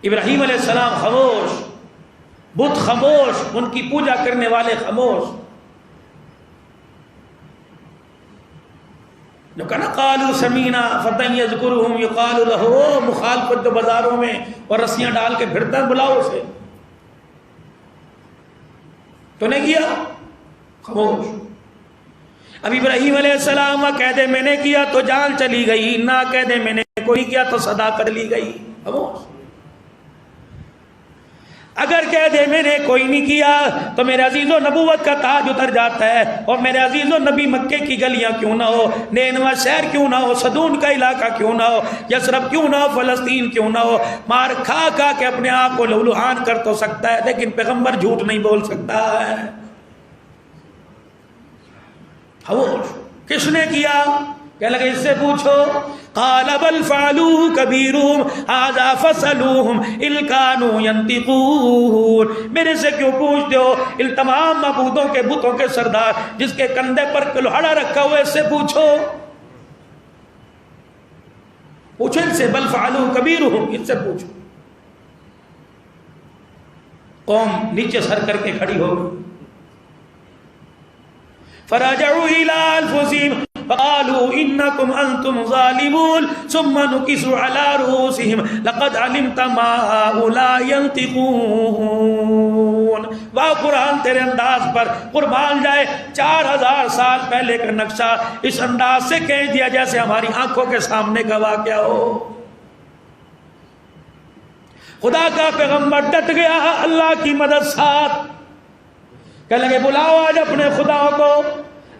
ابراہیم علیہ السلام خاموش، بت خاموش، ان کی پوجا کرنے والے خاموش. جو کہنا قالوا سمینا فتى یذکرهم یقال له، مخالفت جو بازاروں میں اور رسیاں ڈال کے پھرتا ہے، بلاؤ اسے. تو نے کیا؟ خاموش. اب ابراہیم علیہ السلام کہہ دے میں نے کیا تو جان چلی گئی، نہ کہہ دے میں نے کوئی کیا تو صداقت لی گئی. خاموش. اگر کہہ دے میں نے کوئی نہیں کیا تو میرے عزیز و نبوت کا تاج اتر جاتا ہے. اور میرے عزیز و نبی مکے کی گلیاں کیوں نہ ہو، نینوا شہر کیوں نہ ہو، صدون کا علاقہ کیوں نہ ہو، یثرب کیوں نہ ہو، فلسطین کیوں نہ ہو، مار کھا کھا کے اپنے آپ کو لہولہان کر تو سکتا ہے لیکن پیغمبر جھوٹ نہیں بول سکتا ہے. کس نے کیا؟ کہنے لگے اس سے پوچھو. قال بل فعلوه كبيرهم هذا فاسألوهم إن كانوا ينطقون. میرے سے کیوں پوچھتے ہو؟ ان تمام معبودوں کے بتوں کے سردار جس کے کندھے پر کلہڑا رکھا ہوا ہے، اس سے پوچھو. پوچھو ان سے. بل فعلوه كبيرهم، ان سے پوچھو. قوم نیچے سر کر کے کھڑی ہو گئی. فرجعوا إلى أنفسهم فقالوا إنكم أنتم ظالمون ثم نكسوا على رؤوسهم لقد علمت ما هؤلاء ينطقون. واہ قرآن تیرے انداز پر قربان جائے. 4000 سال پہلے کا نقشہ اس انداز سے کہہ دیا جیسے ہماری آنکھوں کے سامنے کا واقعہ ہو. خدا کا پیغمبر ڈٹ گیا، اللہ کی مدد ساتھ. کہنے لگے بلاؤ آج اپنے خداؤں کو.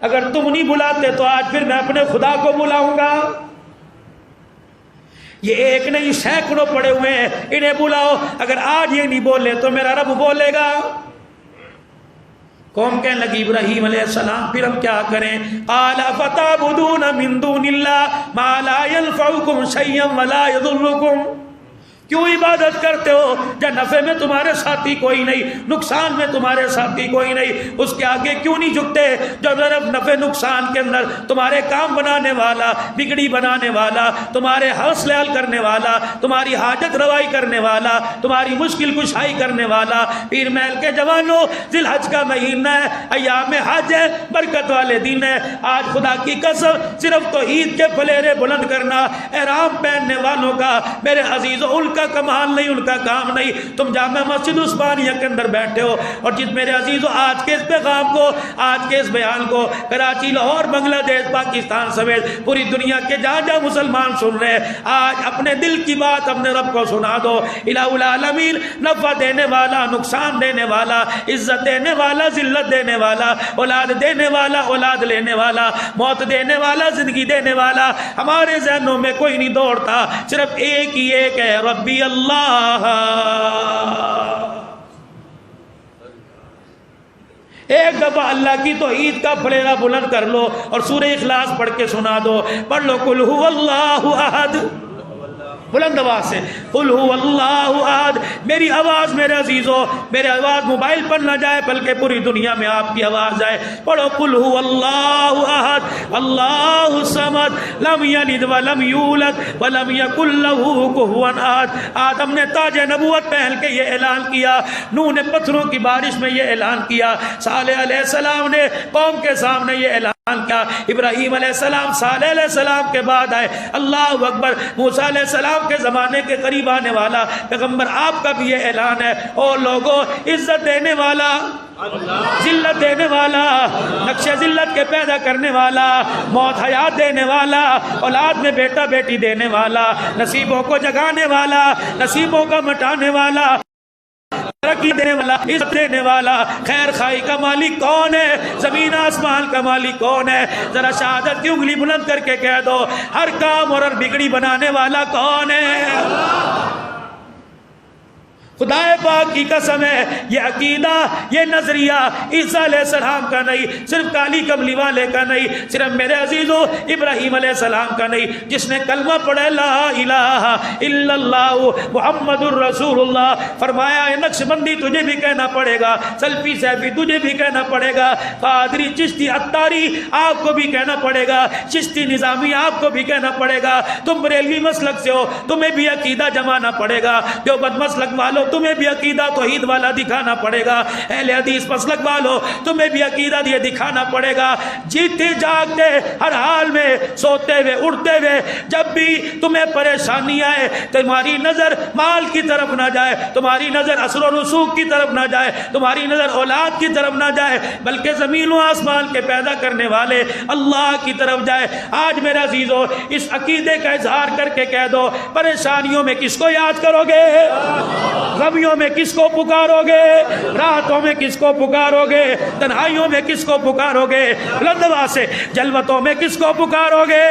اگر تم نہیں بلاتے تو آج پھر میں اپنے خدا کو بلاؤں گا. یہ ایک نہیں سینکڑوں پڑے ہوئے ہیں، انہیں بلاؤ. اگر آج یہ نہیں بولے تو میرا رب بولے گا. قوم کہنے لگی ابراہیم علیہ السلام پھر ہم کیا کریں؟ قال فتعبدون من دون اللہ ما لا ينفعكم شيئا ولا يضركم. کیوں عبادت کرتے ہو جب نفع میں تمہارے ساتھی کوئی نہیں، نقصان میں تمہارے ساتھی کوئی نہیں؟ اس کے آگے کیوں نہیں جھکتے جو صرف نفع نقصان کے اندر تمہارے کام بنانے والا، بگڑی بنانے والا، تمہارے حوصلے حل کرنے والا، تمہاری حاجت روائی کرنے والا، تمہاری مشکل کشائی کرنے والا. پیر محل کے جوانوں، ذی الحج کا مہینہ ہے، ایام حج ہے، برکت والے دن ہے. آج خدا کی قسم صرف توحید کے پھلیرے بلند کرنا احرام پہننے والوں کا میرے عزیزوں ان کا کمال نہیں، ان کا کام نہیں. تم جامع مسجد عثمانیہ کے اندر بیٹھے ہو اور جس میرے عزیزوں آج کے اس پیغام کو، آج کے اس بیان کو کراچی، لاہور، بنگلہ دیش، پاکستان سمیت پوری دنیا کے جہاں جہاں مسلمان سن رہے ہیں، آج اپنے دل کی بات اپنے رب کو سنا دو. الہ العالمین نفع دینے والا، نقصان دینے والا، عزت دینے والا، ذلت دینے والا، اولاد دینے والا، اولاد لینے والا، موت دینے والا، زندگی دینے والا. ہمارے ذہنوں میں کوئی نہیں دوڑتا، صرف ایک ہی ایک ہے، ربی اللہ. ایک دفعہ اللہ کی توحید کا پھلیرا بلند کر لو اور سورہ اخلاص پڑھ کے سنا دو. پڑھ لو قل هو اللہ احد، بلند آواز سے قل هو اللہ احد. میری آواز میرے عزیزوں، میری آواز موبائل پر نہ جائے بلکہ پوری دنیا میں آپ کی آواز جائے. پڑھو قل هو اللہ احد اللہ الصمد لم یلد ولم یولد ولم یکن له کفوا احد. آدم نے تاج نبوت پہن کے یہ اعلان کیا، نوح نے پتھروں کی بارش میں یہ اعلان کیا، صالح علیہ السلام نے قوم کے سامنے یہ اعلان کیا، ابراہیم علیہ السلام صالح علیہ السلام کے بعد آئے. اللہ اکبر. موسیٰ علیہ السلام کے زمانے کے قریب آنے والا پیغمبر آپ کا بھی یہ اعلان ہے. اور لوگوں، عزت دینے والا، ذلت دینے والا، نقش ذلت کے پیدا کرنے والا، موت حیات دینے والا، اولاد میں بیٹا بیٹی دینے والا، نصیبوں کو جگانے والا، نصیبوں کا مٹانے والا، ترقی دینے والا، عزت دینے والا، خیر خائی کا مالک کون ہے؟ زمین آسمان کا مالک کون ہے؟ ذرا شہادت کی انگلی بلند کر کے کہہ دو. ہر کام اور ہر بگڑی بنانے والا کون ہے؟ خدا پاک کی قسم ہے یہ عقیدہ یہ نظریہ عیسیٰ علیہ السلام کا نہیں، صرف کالی کملی والے کا نہیں، صرف میرے عزیزو ابراہیم علیہ السلام کا نہیں، جس نے کلمہ پڑھا لا الہ الا اللہ محمد الرسول اللہ، فرمایا اے نقش بندی تجھے بھی کہنا پڑے گا، سلفی سیفی تجھے بھی کہنا پڑے گا، قادری چشتی عطاری آپ کو بھی کہنا پڑے گا، چشتی نظامی آپ کو بھی کہنا پڑے گا، تم بریلوی مسلک سے ہو تمہیں بھی عقیدہ جمانا پڑے گا، دیوبند مسلک والوں تمہیں بھی عقیدہ توحید والا دکھانا پڑے گا، اہل حدیث مسلک والوں تمہیں بھی عقیدہ یہ دکھانا پڑے گا، جیتے جاگتے ہر حال میں سوتے ہوئے اٹھتے ہوئے جب بھی تمہیں پریشانی آئے تمہاری نظر مال کی طرف نہ جائے، تمہاری نظر اثر و رسوخ کی طرف نہ جائے، تمہاری نظر اولاد کی طرف نہ جائے، بلکہ زمین و آسمان کے پیدا کرنے والے اللہ کی طرف جائے۔ آج میرے عزیزو اس عقیدے کا اظہار کر کے کہہ دو، پریشانیوں میں کس کو یاد کرو گے؟ غمیوں میں کس کو پکارو گے؟ راتوں میں کس کو پکارو گے؟ تنہائیوں میں کس کو پکارو گے؟ بلند آواز سے جلوتوں میں کس کو پکارو گے؟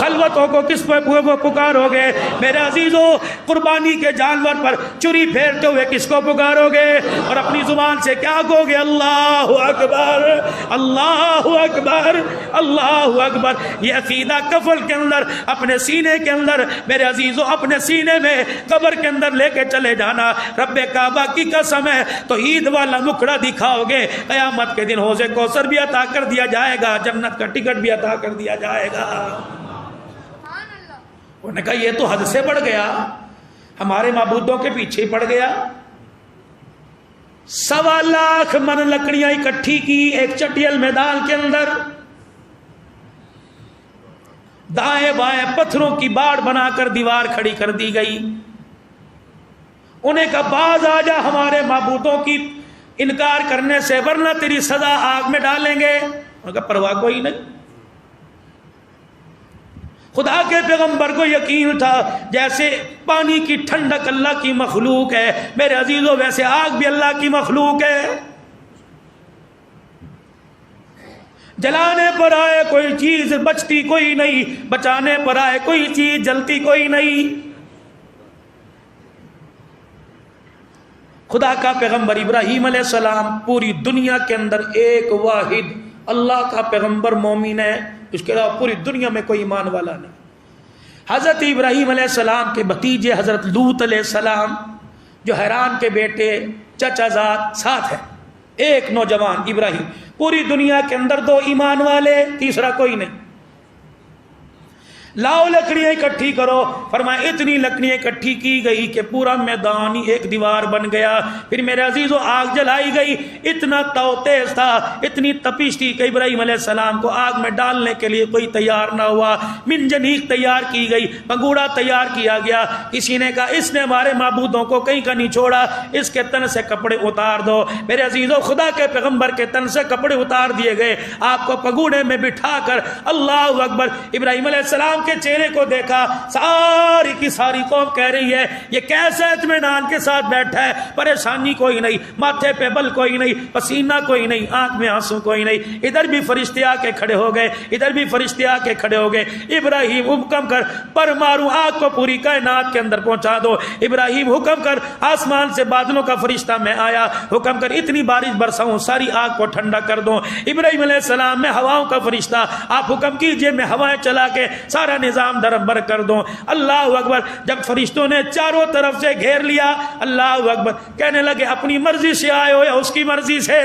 خلوتوں کو کس کو پکارو گے؟ میرے عزیزو قربانی کے جانور پر چری پھیرتے ہوئے کس کو پکارو گے؟ اور اپنی زبان سے کیا کہو گے؟ اللہ اکبر، اللہ اکبر، اللہ اکبر۔ یہ عقیدہ کفل کے اندر اپنے سینے کے اندر میرے عزیزو اپنے سینے میں قبر کے اندر لے کے چلے جانا۔ رب کعبہ کی قسم ہے توحید والا مکھڑا دکھاؤ گے قیامت کے دن حوض کوثر بھی عطا کر دیا جائے گا، جنت کا ٹکٹ بھی عطا کر دیا جائے گا۔ انہوں نے کہا یہ تو حد سے بڑھ گیا، ہمارے معبودوں کے پیچھے پڑ گیا۔ 1.25 لاکھ من لکڑیاں اکٹھی کی ایک چٹیل میدان کے اندر، دائیں بائیں پتھروں کی باڑ بنا کر دیوار کھڑی کر دی گئی۔ انہیں کہا باز آ جا ہمارے معبودوں کی انکار کرنے سے ورنہ تیری سزا آگ میں ڈالیں گے۔ انہوں نے کہا پرواہ کوئی نہیں۔ خدا کے پیغمبر کو یقین تھا جیسے پانی کی ٹھنڈک اللہ کی مخلوق ہے میرے عزیزوں، ویسے آگ بھی اللہ کی مخلوق ہے۔ جلانے پر آئے کوئی چیز بچتی کوئی نہیں، بچانے پر آئے کوئی چیز جلتی کوئی نہیں۔ خدا کا پیغمبر ابراہیم علیہ السلام پوری دنیا کے اندر ایک واحد اللہ کا پیغمبر مومن ہے، اس کے علاوہ پوری دنیا میں کوئی ایمان والا نہیں۔ حضرت ابراہیم علیہ السلام کے بھتیجے حضرت لوط علیہ السلام جو حیران کے بیٹے چچا زاد ساتھ ہیں، ایک نوجوان ابراہیم، پوری دنیا کے اندر 2 ایمان والے، تیسرا کوئی نہیں۔ لاؤ لکڑیاں اکٹھی کرو، فرمایا اتنی لکڑیاں اکٹھی کی گئی کہ پورا میدان ہی ایک دیوار بن گیا۔ پھر میرے عزیزو آگ جلائی گئی، اتنا تو تیز تھا، اتنی تپش تھی کہ ابراہیم علیہ السلام کو آگ میں ڈالنے کے لیے کوئی تیار نہ ہوا۔ منجنیق تیار کی گئی، پگوڑا تیار کیا گیا، کسی نے کہا اس نے ہمارے معبودوں کو کہیں کا نہیں چھوڑا، اس کے تن سے کپڑے اتار دو۔ میرے عزیزو خدا کے پیغمبر کے تن سے کپڑے اتار دیے گئے، آپ کو پگوڑے میں بٹھا کر اللہ اکبر۔ ابراہیم علیہ السلام کے چہرے کو دیکھا، ساری کی ساری قوم کہہ رہی ہے یہ کیسے اطمینان کے ساتھ بیٹھا ہے، پریشانی کوئی نہیں، ماتھے پہ بل کوئی نہیں، پسینہ کوئی نہیں، آنکھ میں آنسو کوئی نہیں۔ ادھر بھی فرشتے آ کے کھڑے ہو گئے، ادھر بھی فرشتے آ کے کھڑے ہو گئے۔ ابراہیم حکم کر پر ماروں آگ کو پوری کائنات کے اندر پہنچا دو۔ ابراہیم حکم کر آسمان سے بادلوں کا فرشتہ میں آیا، حکم کر اتنی بارش برساؤں ساری آگ کو ٹھنڈا کر دو۔ ابراہیم علیہ السلام میں ہواؤں کا فرشتہ، آپ حکم کیجئے میں ہوائیں چلا کے سارا نظام دربر کر دوں۔ اللہ اکبر۔ جب فرشتوں نے چاروں طرف سے گھیر لیا، اللہ اکبر، کہنے لگے اپنی مرضی سے آئے ہو یا اس کی مرضی سے؟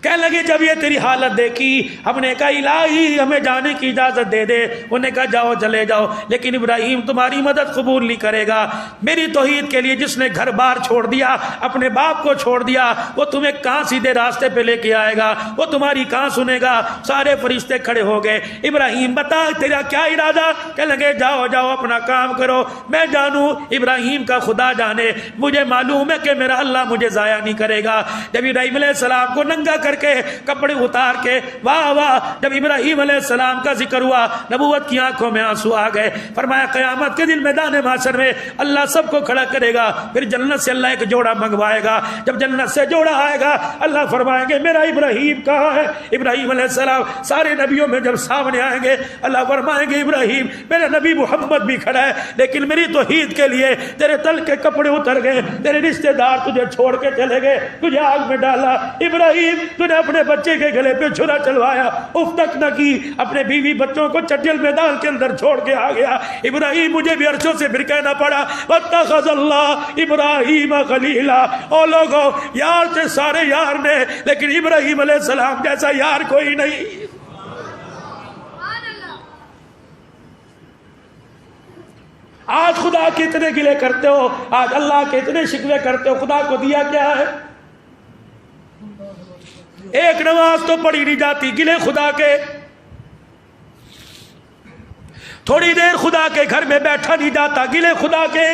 کہنے لگے جب یہ تیری حالت دیکھی ہم نے کہا الہی ہمیں جانے کی اجازت دے دے۔ انہوں نے کہا جاؤ چلے جاؤ، لیکن ابراہیم تمہاری مدد قبول نہیں کرے گا۔ میری توحید کے لیے جس نے گھر بار چھوڑ دیا، اپنے باپ کو چھوڑ دیا، وہ تمہیں کہاں سیدھے راستے پہ لے کے آئے گا، وہ تمہاری کہاں سنے گا۔ سارے فرشتے کھڑے ہو گئے، ابراہیم بتا تیرا کیا ارادہ؟ کہنے لگے جاؤ جاؤ اپنا کام کرو، میں جانوں ابراہیم کا خدا جانے، مجھے معلوم ہے کہ میرا اللہ مجھے ضائع نہیں کرے گا۔ جب ابراہیم علیہ السلام کو ننگا کر کے کپڑے اتار کے واہ واہ. جب ابراہیم علیہ السلام کا ذکر ہوا نبوت کی آنکھوں میں آنسو آ گئے. فرمایا قیامت کے دن میدان محشر میں اللہ سب کو کھڑا کرے گا, پھر جنت سے اللہ ایک جوڑا منگوائے گا. جب جنت سے جوڑا آئے گا اللہ فرمائیں گے میرا ابراہیم کہاں ہے؟ ابراہیم علیہ السلام سارے نبیوں میں جب سامنے آئیں گے اللہ فرمائیں گے ابراہیم میرا نبی محمد بھی کھڑا ہے, لیکن میری توحید کے لیے تیرے تل کے کپڑے اتر گئے, تیرے رشتہ دار تجھے چھوڑ کے چلے گئے, تجھے آگ میں ڈالا. ابراہیم تو نے اپنے بچے کے گلے پہ چھرا چلوایا, اف تک نہ کی, اپنے بیوی بچوں کو چٹیل میدان کے اندر چھوڑ کے آ گیا. ابراہیم مجھے بھی عرشوں سے پھر کہنا پڑا واتخذ اللہ ابراہیم خلیلا. او لوگوں یار سے سارے یار نے, لیکن ابراہیم علیہ السلام جیسا یار کوئی نہیں. آج خدا کے اتنے گلے کرتے ہو, آج اللہ کے اتنے شکوے کرتے ہو, خدا کو دیا کیا ہے؟ ایک نماز تو پڑھی نہیں جاتی, گلے خدا کے. تھوڑی دیر خدا کے گھر میں بیٹھا نہیں جاتا, گلے خدا کے.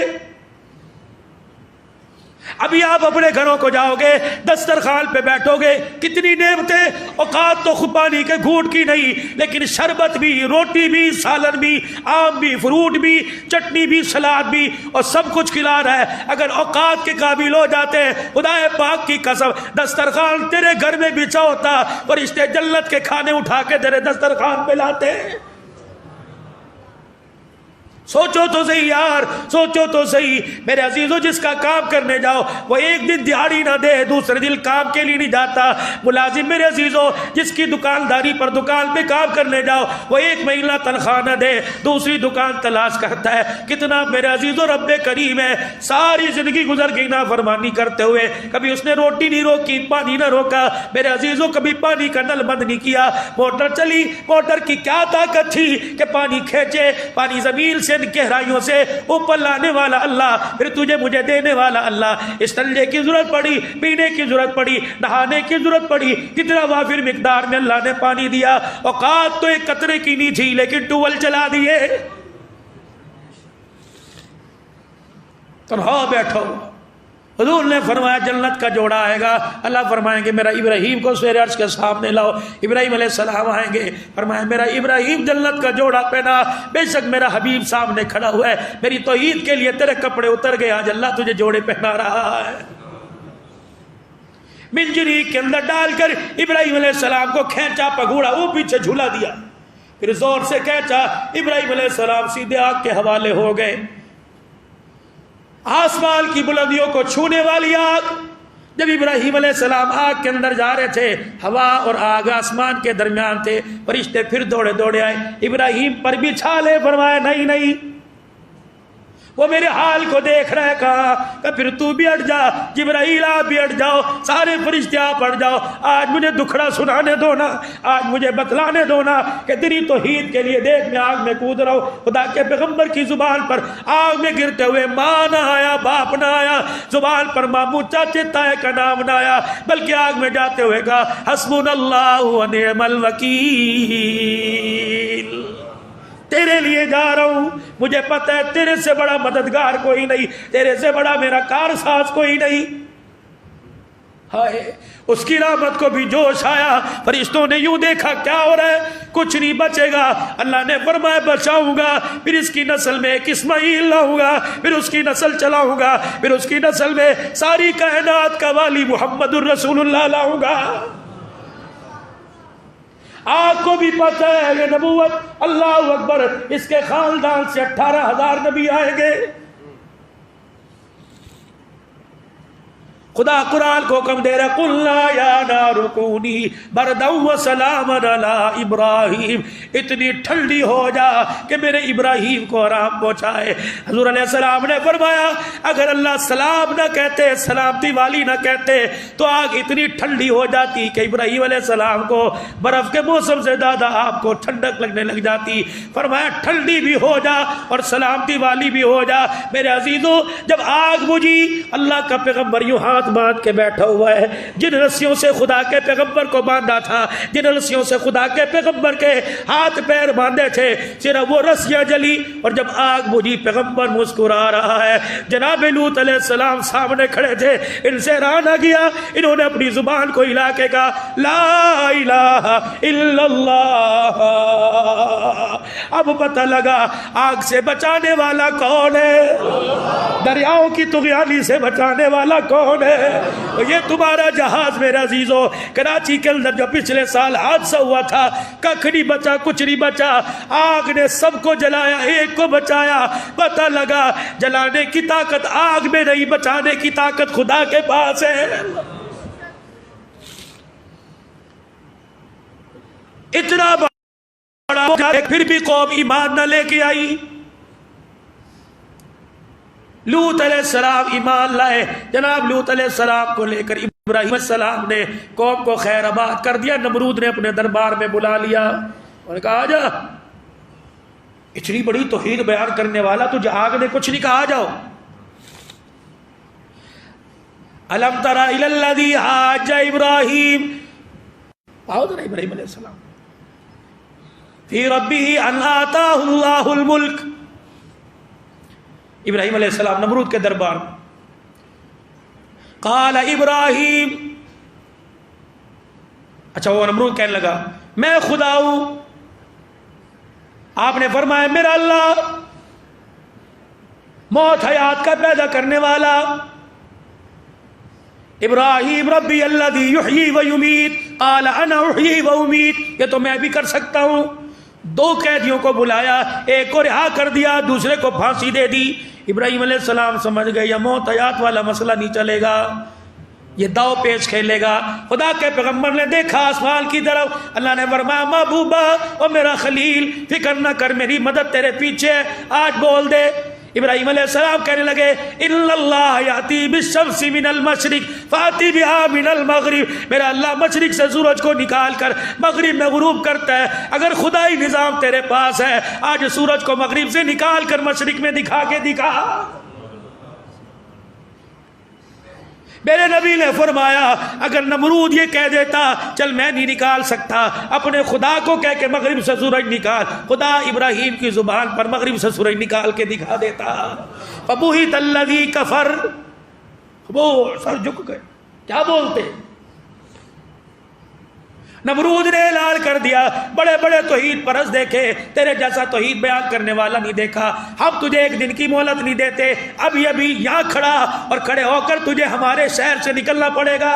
ابھی آپ اپنے گھروں کو جاؤ گے, دسترخوان پہ بیٹھو گے, کتنی نعمتیں, اوقات تو خود پانی کے گھونٹ کی نہیں, لیکن شربت بھی, روٹی بھی, سالن بھی, آم بھی, فروٹ بھی, چٹنی بھی, سلاد بھی, اور سب کچھ کھلا رہا ہے. اگر اوقات کے قابل ہو جاتے خدا پاک کی قسم دسترخوان تیرے گھر میں بچھا ہوتا, فرشتے جنت کے کھانے اٹھا کے تیرے دسترخوان پہ لاتے. سوچو تو صحیح یار, سوچو تو صحیح میرے عزیزو. جس کا کام کرنے جاؤ وہ ایک دن دیہاڑی نہ دے, دوسرے دن کام کے لیے نہیں جاتا. ملازم میرے عزیزو جس کی دکانداری پر دکان پہ کام کرنے جاؤ وہ ایک مہینہ تنخواہ نہ دے, دوسری دکان تلاش کرتا ہے. کتنا میرے عزیزو رب کریم ہے, ساری زندگی گزر گئی نافرمانی کرتے ہوئے. کبھی اس نے روٹی نہیں روکی, پانی نہ روکا میرے عزیزو, کبھی پانی کا نل بند نہیں کیا. موٹر چلی, موٹر کی کیا طاقت تھی کہ پانی کھینچے, پانی زمین سے گہرائیوں سے اوپر لانے والا اللہ, پھر تجھے مجھے دینے والا اللہ. اس تلے کی ضرورت پڑی, پینے کی ضرورت پڑی, نہانے کی ضرورت پڑی, کتنا وافر مقدار میں اللہ نے پانی دیا. اوقات تو ایک قطرے کی نہیں تھی لیکن ٹوول چلا دیے. تنہا بیٹھو, حضور نے فرمایا جنت کا جوڑا آئے گا, اللہ فرمائیں گے میرا ابراہیم کو سویرے عرش کے سامنے لاؤ. ابراہیم علیہ السلام آئیں گے, فرمایا میرا ابراہیم جنت کا جوڑا پہنا, بے شک میرا حبیب سامنے کھڑا ہوا ہے, میری توحید کے لیے تیرے کپڑے اتر گئے, آج اللہ تجھے جوڑے پہنا رہا ہے. منجری کے اندر ڈال کر ابراہیم علیہ السلام کو کھینچا, پگوڑا, وہ پیچھے جھولا دیا, پھر زور سے کھینچا. ابراہیم علیہ السلام سیدھے آگ کے حوالے ہو گئے. آسمان کی بلندیوں کو چھونے والی آگ. جب ابراہیم علیہ السلام آگ کے اندر جا رہے تھے, ہوا اور آگ آسمان کے درمیان تھے, فرشتے پھر دوڑے دوڑے آئے, ابراہیم پر بچھا لے. فرمایا نہیں نہیں, وہ میرے حال کو دیکھ رہے, کہا کہ پھر تو بھی ہٹ جا, جبرائیل آپ بھی ہٹ جاؤ, سارے فرشتے آپ ہٹ جاؤ. آج مجھے دکھڑا سنانے دو نا, آج مجھے بتلانے دو نا کہ تیری توحید کے لیے دیکھ میں آگ میں کود رہا ہوں. خدا کے پیغمبر کی زبان پر آگ میں گرتے ہوئے ماں نہ آیا, باپ نہ آیا, زبان پر ماموں چاچے تائے کا نام نہ آیا, بلکہ آگ میں جاتے ہوئے کہا حسبنا اللہ و نعم الوکیل. تیرے لیے جا رہا ہوں, مجھے پتہ ہے تیرے سے بڑا مددگار کوئی نہیں, تیرے سے بڑا میرا کارساز کوئی نہیں. ہائے, اس کی رحمت کو بھی جوش آیا. فرشتوں نے یوں دیکھا کیا ہو رہا ہے, کچھ نہیں بچے گا. اللہ نے فرمایا بچاؤں گا, پھر اس کی نسل میں ایک اسماعیل لاؤں گا, پھر اس کی نسل چلاؤں گا, پھر اس کی نسل میں ساری کائنات کا والی محمد الرسول اللہ لاؤں گا. آپ کو بھی پتہ ہے یہ نبوت, اللہ اکبر, اس کے خاندان سے 18,000 نبی آئیں گے. خدا قرآن کو حکم دے رہا, قُلْنَا يَا نَارُ كُونِي بَرْدًا وَسَلَامًا عَلَىٰ ابراہیم. اتنی ٹھنڈی ہو جا کہ میرے ابراہیم کو آرام پہنچائے. حضور علیہ السلام نے فرمایا اگر اللہ سلام نہ کہتے, سلامتی والی نہ کہتے, تو آگ اتنی ٹھنڈی ہو جاتی کہ ابراہیم علیہ السلام کو برف کے موسم سے زیادہ آپ کو ٹھنڈک لگنے لگ جاتی. فرمایا ٹھنڈی بھی ہو جا اور سلامتی والی بھی ہو جا. میرے عزیزو, جب آگ بجھی اللہ کا پیغمبر یوں ہاتھ ہاتھ باندھ کے بیٹھا ہوا ہے. جن رسیوں سے خدا کے پیغمبر کو باندھا تھا, جن رسیوں سے خدا کے پیغمبر کے ہاتھ پیر باندھے تھے, صرف وہ رسیاں جلی. اور جب آگ بجھی پیغمبر مسکرا رہا ہے. جناب لوط علیہ السلام سامنے کھڑے تھے, ان سے راہ نہ گیا. انہوں نے اپنی زبان کو ہلا کے کہا لا الہ الا اللہ. اب پتہ لگا آگ سے بچانے والا کون ہے, دریاؤں کی طغیانی سے بچانے والا کون ہے. یہ تمہارا جہاز میرے عزیزو, کراچی کے اندر جو پچھلے سال حادثہ ہوا تھا, ککھ نہیں بچا, کچھ نہیں بچا. آگ نے سب کو جلایا, ایک کو بچایا. پتہ لگا جلانے کی طاقت آگ میں نہیں, بچانے کی طاقت خدا کے پاس ہے. اتنا بڑا پھر بھی قوم ایمان نہ لے کے آئی. لوط علیہ السلام ایمان لائے. جناب لوط علیہ السلام کو لے کر ابراہیم علیہ السلام نے قوم کو خیر آباد کر دیا. نمرود نے اپنے دربار میں بلا لیا اور کہا آ جا, اتنی بڑی توحید بیان کرنے والا تجھے آگ نے کچھ نہیں کہا, آ جاؤ. الم تر الی الذی حاج ابراہیم, آؤ ذرا ابراہیم علیہ السلام فی ربہ ان آتاہ اللہ الملک. ابراہیم علیہ السلام نمرود کے دربار میں. قال ابراہیم, اچھا وہ نمرود کہنے لگا میں خدا ہوں. آپ نے فرمایا میرا اللہ موت حیات کا پیدا کرنے والا. ابراہیم ربی الذی یحیی و یمیت قال انا احیی و امیت. یہ تو میں بھی کر سکتا ہوں. دو قیدیوں کو بلایا, ایک کو رہا کر دیا, دوسرے کو پھانسی دے دی. ابراہیم علیہ السلام سمجھ گئے یہ موت حیات والا مسئلہ نہیں چلے گا, یہ داؤ پیچ کھیلے گا. خدا کے پیغمبر نے دیکھا آسمان کی طرف. اللہ نے فرمایا محبوبہ اور میرا خلیل فکر نہ کر, میری مدد تیرے پیچھے, آج بول دے. ابراہیم علیہ السلام کہنے لگے ان اللہ یاتی بالشمس من المشرق فاتی بها من المغرب. میرا اللہ مشرق سے سورج کو نکال کر مغرب میں غروب کرتا ہے. اگر خدائی نظام تیرے پاس ہے, آج سورج کو مغرب سے نکال کر مشرق میں دکھا کے دکھا. میرے نبی نے فرمایا اگر نمرود یہ کہہ دیتا چل میں نہیں نکال سکتا, اپنے خدا کو کہہ کے مغرب سے سورج نکال, خدا ابراہیم کی زبان پر مغرب سے سورج نکال کے دکھا دیتا. فبہت الذی کفر, وہ سر جھک گئے, کیا بولتے. نمرود نے اعلان کر دیا بڑے بڑے توحید پرست دیکھے, تیرے جیسا توحید بیان کرنے والا نہیں دیکھا. ہم تجھے ایک دن کی مہلت نہیں دیتے, ابھی ابھی یہاں کھڑا اور کھڑے ہو کر تجھے ہمارے شہر سے نکلنا پڑے گا.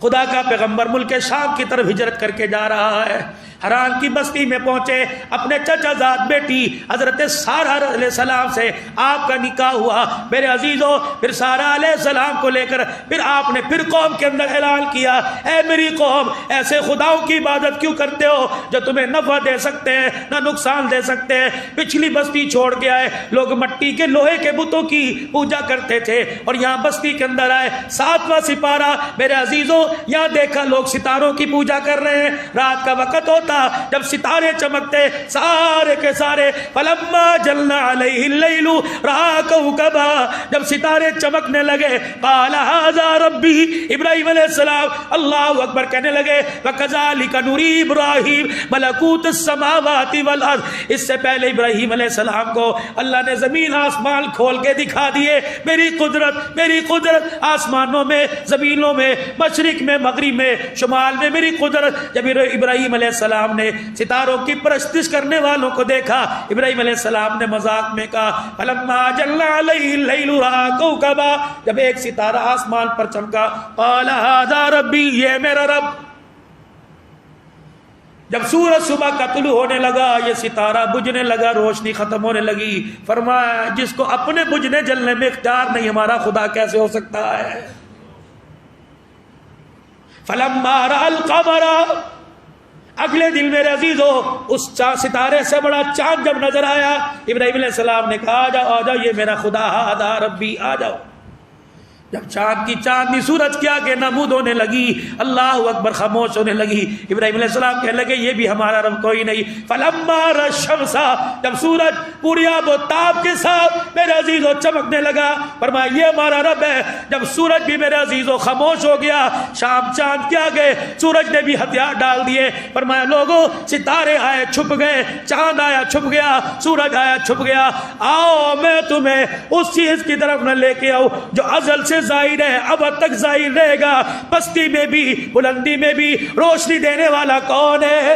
خدا کا پیغمبر ملک شام کی طرف ہجرت کر کے جا رہا ہے. حران کی بستی میں پہنچے, اپنے چچا زاد بیٹی حضرت سارہ علیہ السلام سے آپ کا نکاح ہوا. میرے عزیزوں پھر سارہ علیہ السلام کو لے کر پھر آپ نے پھر قوم کے اندر اعلان کیا اے میری قوم, ایسے خداؤں کی عبادت کیوں کرتے ہو جو تمہیں نفع دے سکتے ہیں نہ نقصان دے سکتے ہیں. پچھلی بستی چھوڑ کے آئے, لوگ مٹی کے لوہے کے بتوں کی پوجا کرتے تھے, اور یہاں بستی کے اندر آئے 7واں سپارہ. میرے عزیزوں یہاں دیکھا لوگ ستاروں کی پوجا کر رہے ہیں. رات کا وقت ہوتا جب ستارے چمکتے سارے کے سارے, فلما جلنا علیہ اللیل رأى کوكبا, جب ستارے چمکنے لگے قال ھذا ربی, ابراہیم علیہ السلام اللہ اکبر کہنے لگے وکذالک نری ابراہیم ملکوت السماوات والارض. اس سے پہلے ابراہیم علیہ السلام کو اللہ نے زمین آسمان کھول کے دکھا دیے. میری قدرت آسمانوں میں, زمینوں میں, مشرق میں, مغرب میں, شمال میں میری قدرت. جب ابراہیم علیہ السلام نے ستاروں کی پرستش کرنے والوں کو دیکھا, ابراہیم علیہ السلام نے مذاق میں کہا فلما جل علیہ اللیل رأى کوكبا, جب ایک ستارہ آسمان پر چمکا قال ھذا ربی, یہ میرا رب. جب سورج صبح کا طلوع ہونے لگا یہ ستارہ بجھنے لگا, روشنی ختم ہونے لگی. فرمایا جس کو اپنے بجھنے جلنے میں اختیار نہیں ہمارا خدا کیسے ہو سکتا ہے. فلما رأى القمر, اگلے دن میرے عزیزو اس ستارے سے بڑا چاند جب نظر آیا, ابراہیم علیہ السلام نے کہا آ جاؤ, یہ میرا خدا ھذا ربی, آ جاؤ. جب چاند کی چاندنی سورج کے آگے نمود ہونے لگی، اللہ اکبر خاموش ہونے لگی، ابراہیم علیہ السلام کہنے لگے یہ بھی ہمارا رب کوئی نہیں۔ فلما رأى الشمس، جب سورج پوری آب و تاب کے ساتھ میرے عزیزو چمکنے لگا، فرمایا یہ ہمارا رب ہے۔ جب سورج بھی میرے عزیزو خاموش ہو گیا، شام چاند کے آگے سورج نے بھی ہتھیار ڈال دیے، فرمایا لوگو ستارے آئے چھپ گئے، چاند آیا چھپ گیا، سورج آیا چھپ گیا، آؤ میں تمہیں اس چیز کی طرف نہ لے کے آؤ جو ازل سے ظاہر ہے، اب تک ظاہر رہے گا، پستی میں بھی بلندی میں بھی روشنی دینے والا کون ہے؟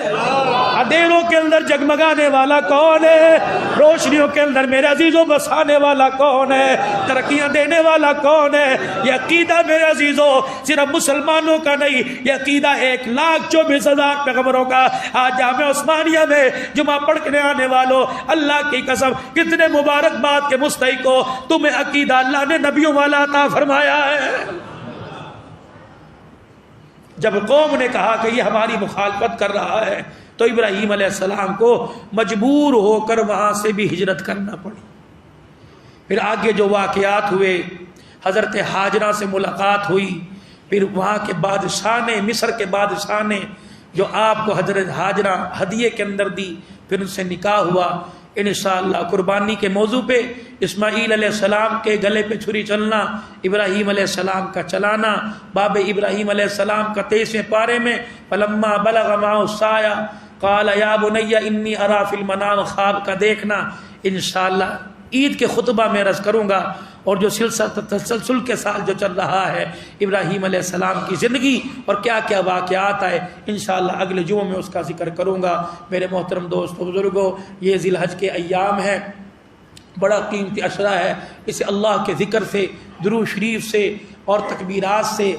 اندھیروں کے اندر جگمگانے والا کون ہے؟ روشنیوں کے اندر میرے عزیزوں بسانے والا کون ہے؟ ترقیاں دینے والا کون ہے؟ یہ عقیدہ میرے عزیزوں صرف مسلمانوں کا نہیں، یہ عقیدہ 1,24,000 پیغمبروں کا۔ آج جامعہ عثمانیہ میں جمعہ پڑھنے آنے والوں، اللہ کی قسم کتنے مبارکباد کے مستحق ہو، تمہیں عقیدہ اللہ نے نبیوں والا عطا فرمایا ہے۔ جب قوم نے کہا کہ یہ ہماری مخالفت کر رہا ہے تو ابراہیم علیہ السلام کو مجبور ہو کر وہاں سے بھی ہجرت کرنا پڑی۔ پھر آگے جو واقعات ہوئے، حضرت ہاجرہ سے ملاقات ہوئی، پھر وہاں کے بادشاہ نے، مصر کے بادشاہ نے جو آپ کو حضرت ہاجرہ ہدیے کے اندر دی، پھر ان سے نکاح ہوا۔ انشاءاللہ قربانی کے موضوع پہ اسماعیل علیہ السلام کے گلے پہ چھری چلنا، ابراہیم علیہ السلام کا چلانا، باب ابراہیم علیہ السلام کا 23ویں پارے میں فلما بلغ معه السعی قال یا بنی انی اری فی المنام، خواب کا دیکھنا انشاءاللہ عید کے خطبہ میں عرض کروں گا۔ اور جو سلسلہ تسلسل کے ساتھ جو چل رہا ہے ابراہیم علیہ السلام کی زندگی اور کیا کیا واقعات آئے، انشاءاللہ اگلے جمعہ میں اس کا ذکر کروں گا۔ میرے محترم دوستو بزرگوں، یہ ذی الحج کے ایام ہیں، بڑا قیمتی عشرہ ہے، اسے اللہ کے ذکر سے، درود شریف سے اور تکبیرات سے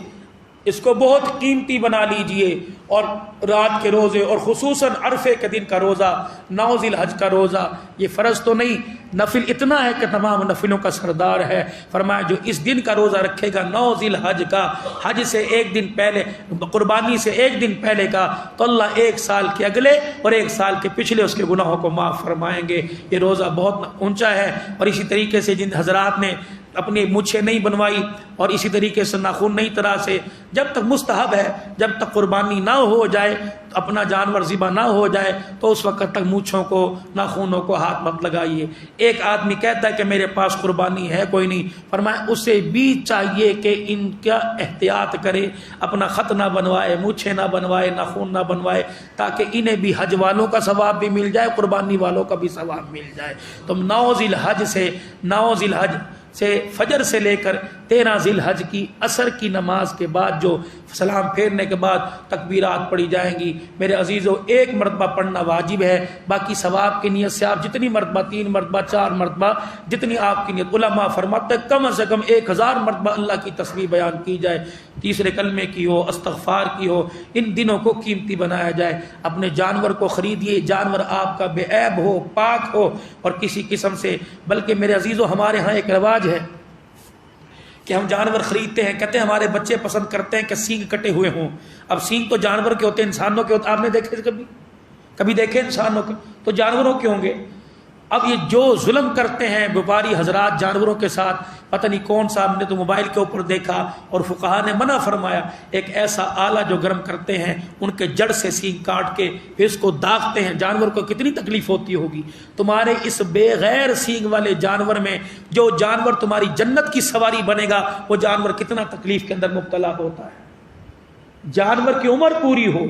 اس کو بہت قیمتی بنا لیجئے۔ اور رات کے روزے اور خصوصاً عرفے کے دن کا روزہ، 9 ذی الحج کا روزہ، یہ فرض تو نہیں، نفل اتنا ہے کہ تمام نفلوں کا سردار ہے۔ فرمایا جو اس دن کا روزہ رکھے گا 9 ذی الحج کا، حج سے ایک دن پہلے، قربانی سے ایک دن پہلے کا، تو اللہ 1 سال کے اگلے اور 1 سال کے پچھلے اس کے گناہوں کو معاف فرمائیں گے۔ یہ روزہ بہت اونچا ہے۔ اور اسی طریقے سے جن حضرات نے اپنی مچھیں نہیں بنوائی اور اسی طریقے سے ناخن نہیں تراشے، جب تک مستحب ہے، جب تک قربانی نہ ہو جائے، اپنا جانور ذبح نہ ہو جائے، تو اس وقت تک مونچھوں کو، ناخنوں کو ہاتھ مت لگائیے۔ ایک آدمی کہتا ہے کہ میرے پاس قربانی ہے کوئی نہیں، فرمایا اسے بھی چاہیے کہ ان کا احتیاط کرے، اپنا خط نہ بنوائے، مونچھیں نہ بنوائے، ناخن نہ بنوائے، تاکہ انہیں بھی حج والوں کا ثواب بھی مل جائے، قربانی والوں کا بھی ثواب مل جائے۔ تو 9 ذی الحج سے فجر سے لے کر 13 ذی الحج کی عصر کی نماز کے بعد جو سلام پھیرنے کے بعد تکبیرات پڑھی جائیں گی، میرے عزیزو 1 مرتبہ پڑھنا واجب ہے، باقی ثواب کی نیت سے آپ جتنی مرتبہ، 3 مرتبہ، 4 مرتبہ، جتنی آپ کی نیت، علماء فرماتے ہیں کم از کم 1000 مرتبہ اللہ کی تسبیح بیان کی جائے، تیسرے کلمے کی ہو، استغفار کی ہو، ان دنوں کو قیمتی بنایا جائے۔ اپنے جانور کو خریدیے، جانور آپ کا بے عیب ہو، پاک ہو، اور کسی قسم سے، بلکہ میرے عزیزو ہمارے ہاں ایک رواج ہے کہ ہم جانور خریدتے ہیں، کہتے ہیں ہمارے بچے پسند کرتے ہیں کہ سینگ کٹے ہوئے ہوں۔ اب سینگ تو جانور کے ہوتے ہیں، انسانوں کے ہوتے ہیں، آپ نے دیکھے کبھی دیکھے انسانوں کے؟ تو جانوروں کے ہوں گے۔ اب یہ جو ظلم کرتے ہیں بیپاری حضرات جانوروں کے ساتھ، پتہ نہیں کون سا، ہم نے تو موبائل کے اوپر دیکھا اور فقہا نے منع فرمایا، ایک ایسا آلہ جو گرم کرتے ہیں، ان کے جڑ سے سینگ کاٹ کے پھر اس کو داغتے ہیں، جانور کو کتنی تکلیف ہوتی ہوگی۔ تمہارے اس بے غیر سینگ والے جانور میں جو جانور تمہاری جنت کی سواری بنے گا، وہ جانور کتنا تکلیف کے اندر مبتلا ہوتا ہے۔ جانور کی عمر پوری ہو،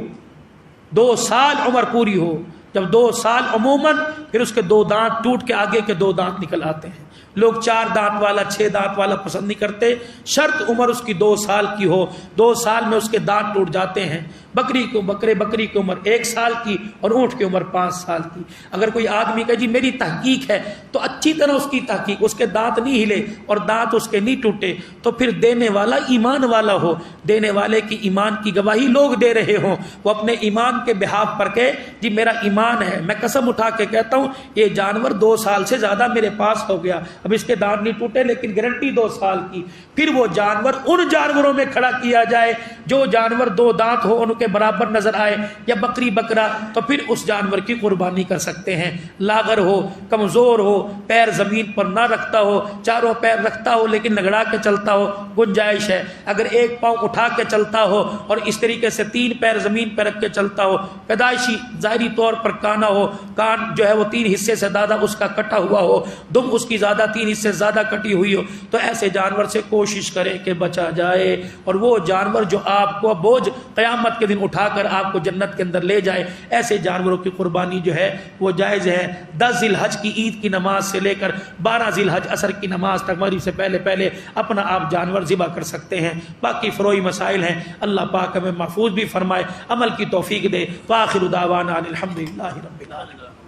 2 سال عمر پوری ہو، جب 2 سال عموماً پھر اس کے 2 دانت ٹوٹ کے آگے کے 2 دانت نکل آتے ہیں۔ لوگ 4 دانت والا 6 دانت والا پسند نہیں کرتے، شرط عمر اس کی 2 سال کی ہو، 2 سال میں اس کے دانت ٹوٹ جاتے ہیں۔ بکری کی عمر 1 سال کی اور اونٹ کی عمر 5 سال کی۔ اگر کوئی آدمی کہے جی میری تحقیق ہے، تو اچھی طرح اس کی تحقیق، اس کے دانت نہیں ہلے اور دانت اس کے نہیں ٹوٹے، تو پھر دینے والا ایمان والا ہو، دینے والے کی ایمان کی گواہی لوگ دے رہے ہوں، وہ اپنے ایمان کے بحاف پر کہے جی میرا ایمان ہے، میں قسم اٹھا کے کہتا چاہتا ہوں یہ جانور 2 سال سے زیادہ میرے پاس ہو گیا، اب اس کے دانت نہیں ٹوٹے لیکن گارنٹی 2 سال کی، پھر وہ جانور ان جانوروں میں کھڑا کیا جائے جو جانور 2 دانت ہو ان کے برابر نظر آئے یا بکری بکرا، تو پھر اس جانور کی قربانی کر سکتے ہیں۔ لاغر ہو، کمزور ہو، پیر زمین پر نہ رکھتا ہو، چاروں پیر رکھتا ہو لیکن لگڑا کے چلتا ہو، گنجائش ہے۔ اگر ایک پاؤں اٹھا کے چلتا ہو اور اس طریقے سے 3 پیر زمین پہ رکھ کے چلتا ہو، پیدائشی ظاہری طور پر کانا ہو، کان جو ہے وہ 3 حصے سے زیادہ اس کا کٹا ہوا ہو، دم اس کی زیادہ 3 حصے زیادہ کٹی ہوئی ہو، تو ایسے جانور سے کوشش کرے کہ بچا جائے۔ اور وہ جانور جو آپ کو بوجھ قیامت کے دن اٹھا کر آپ کو جنت کے اندر لے جائے، ایسے جانوروں کی قربانی جو ہے وہ جائز ہے۔ 10 ذی الحج کی عید کی نماز سے لے کر 12 ذی الحج عصر کی نماز تک مغرب سے پہلے پہلے اپنا آپ جانور ذبح کر سکتے ہیں۔ باقی فروعی مسائل ہیں، اللہ پاک ہمیں محفوظ بھی فرمائے، عمل کی توفیق دے۔ وآخر دعوانا الحمدللہ رب العالمین۔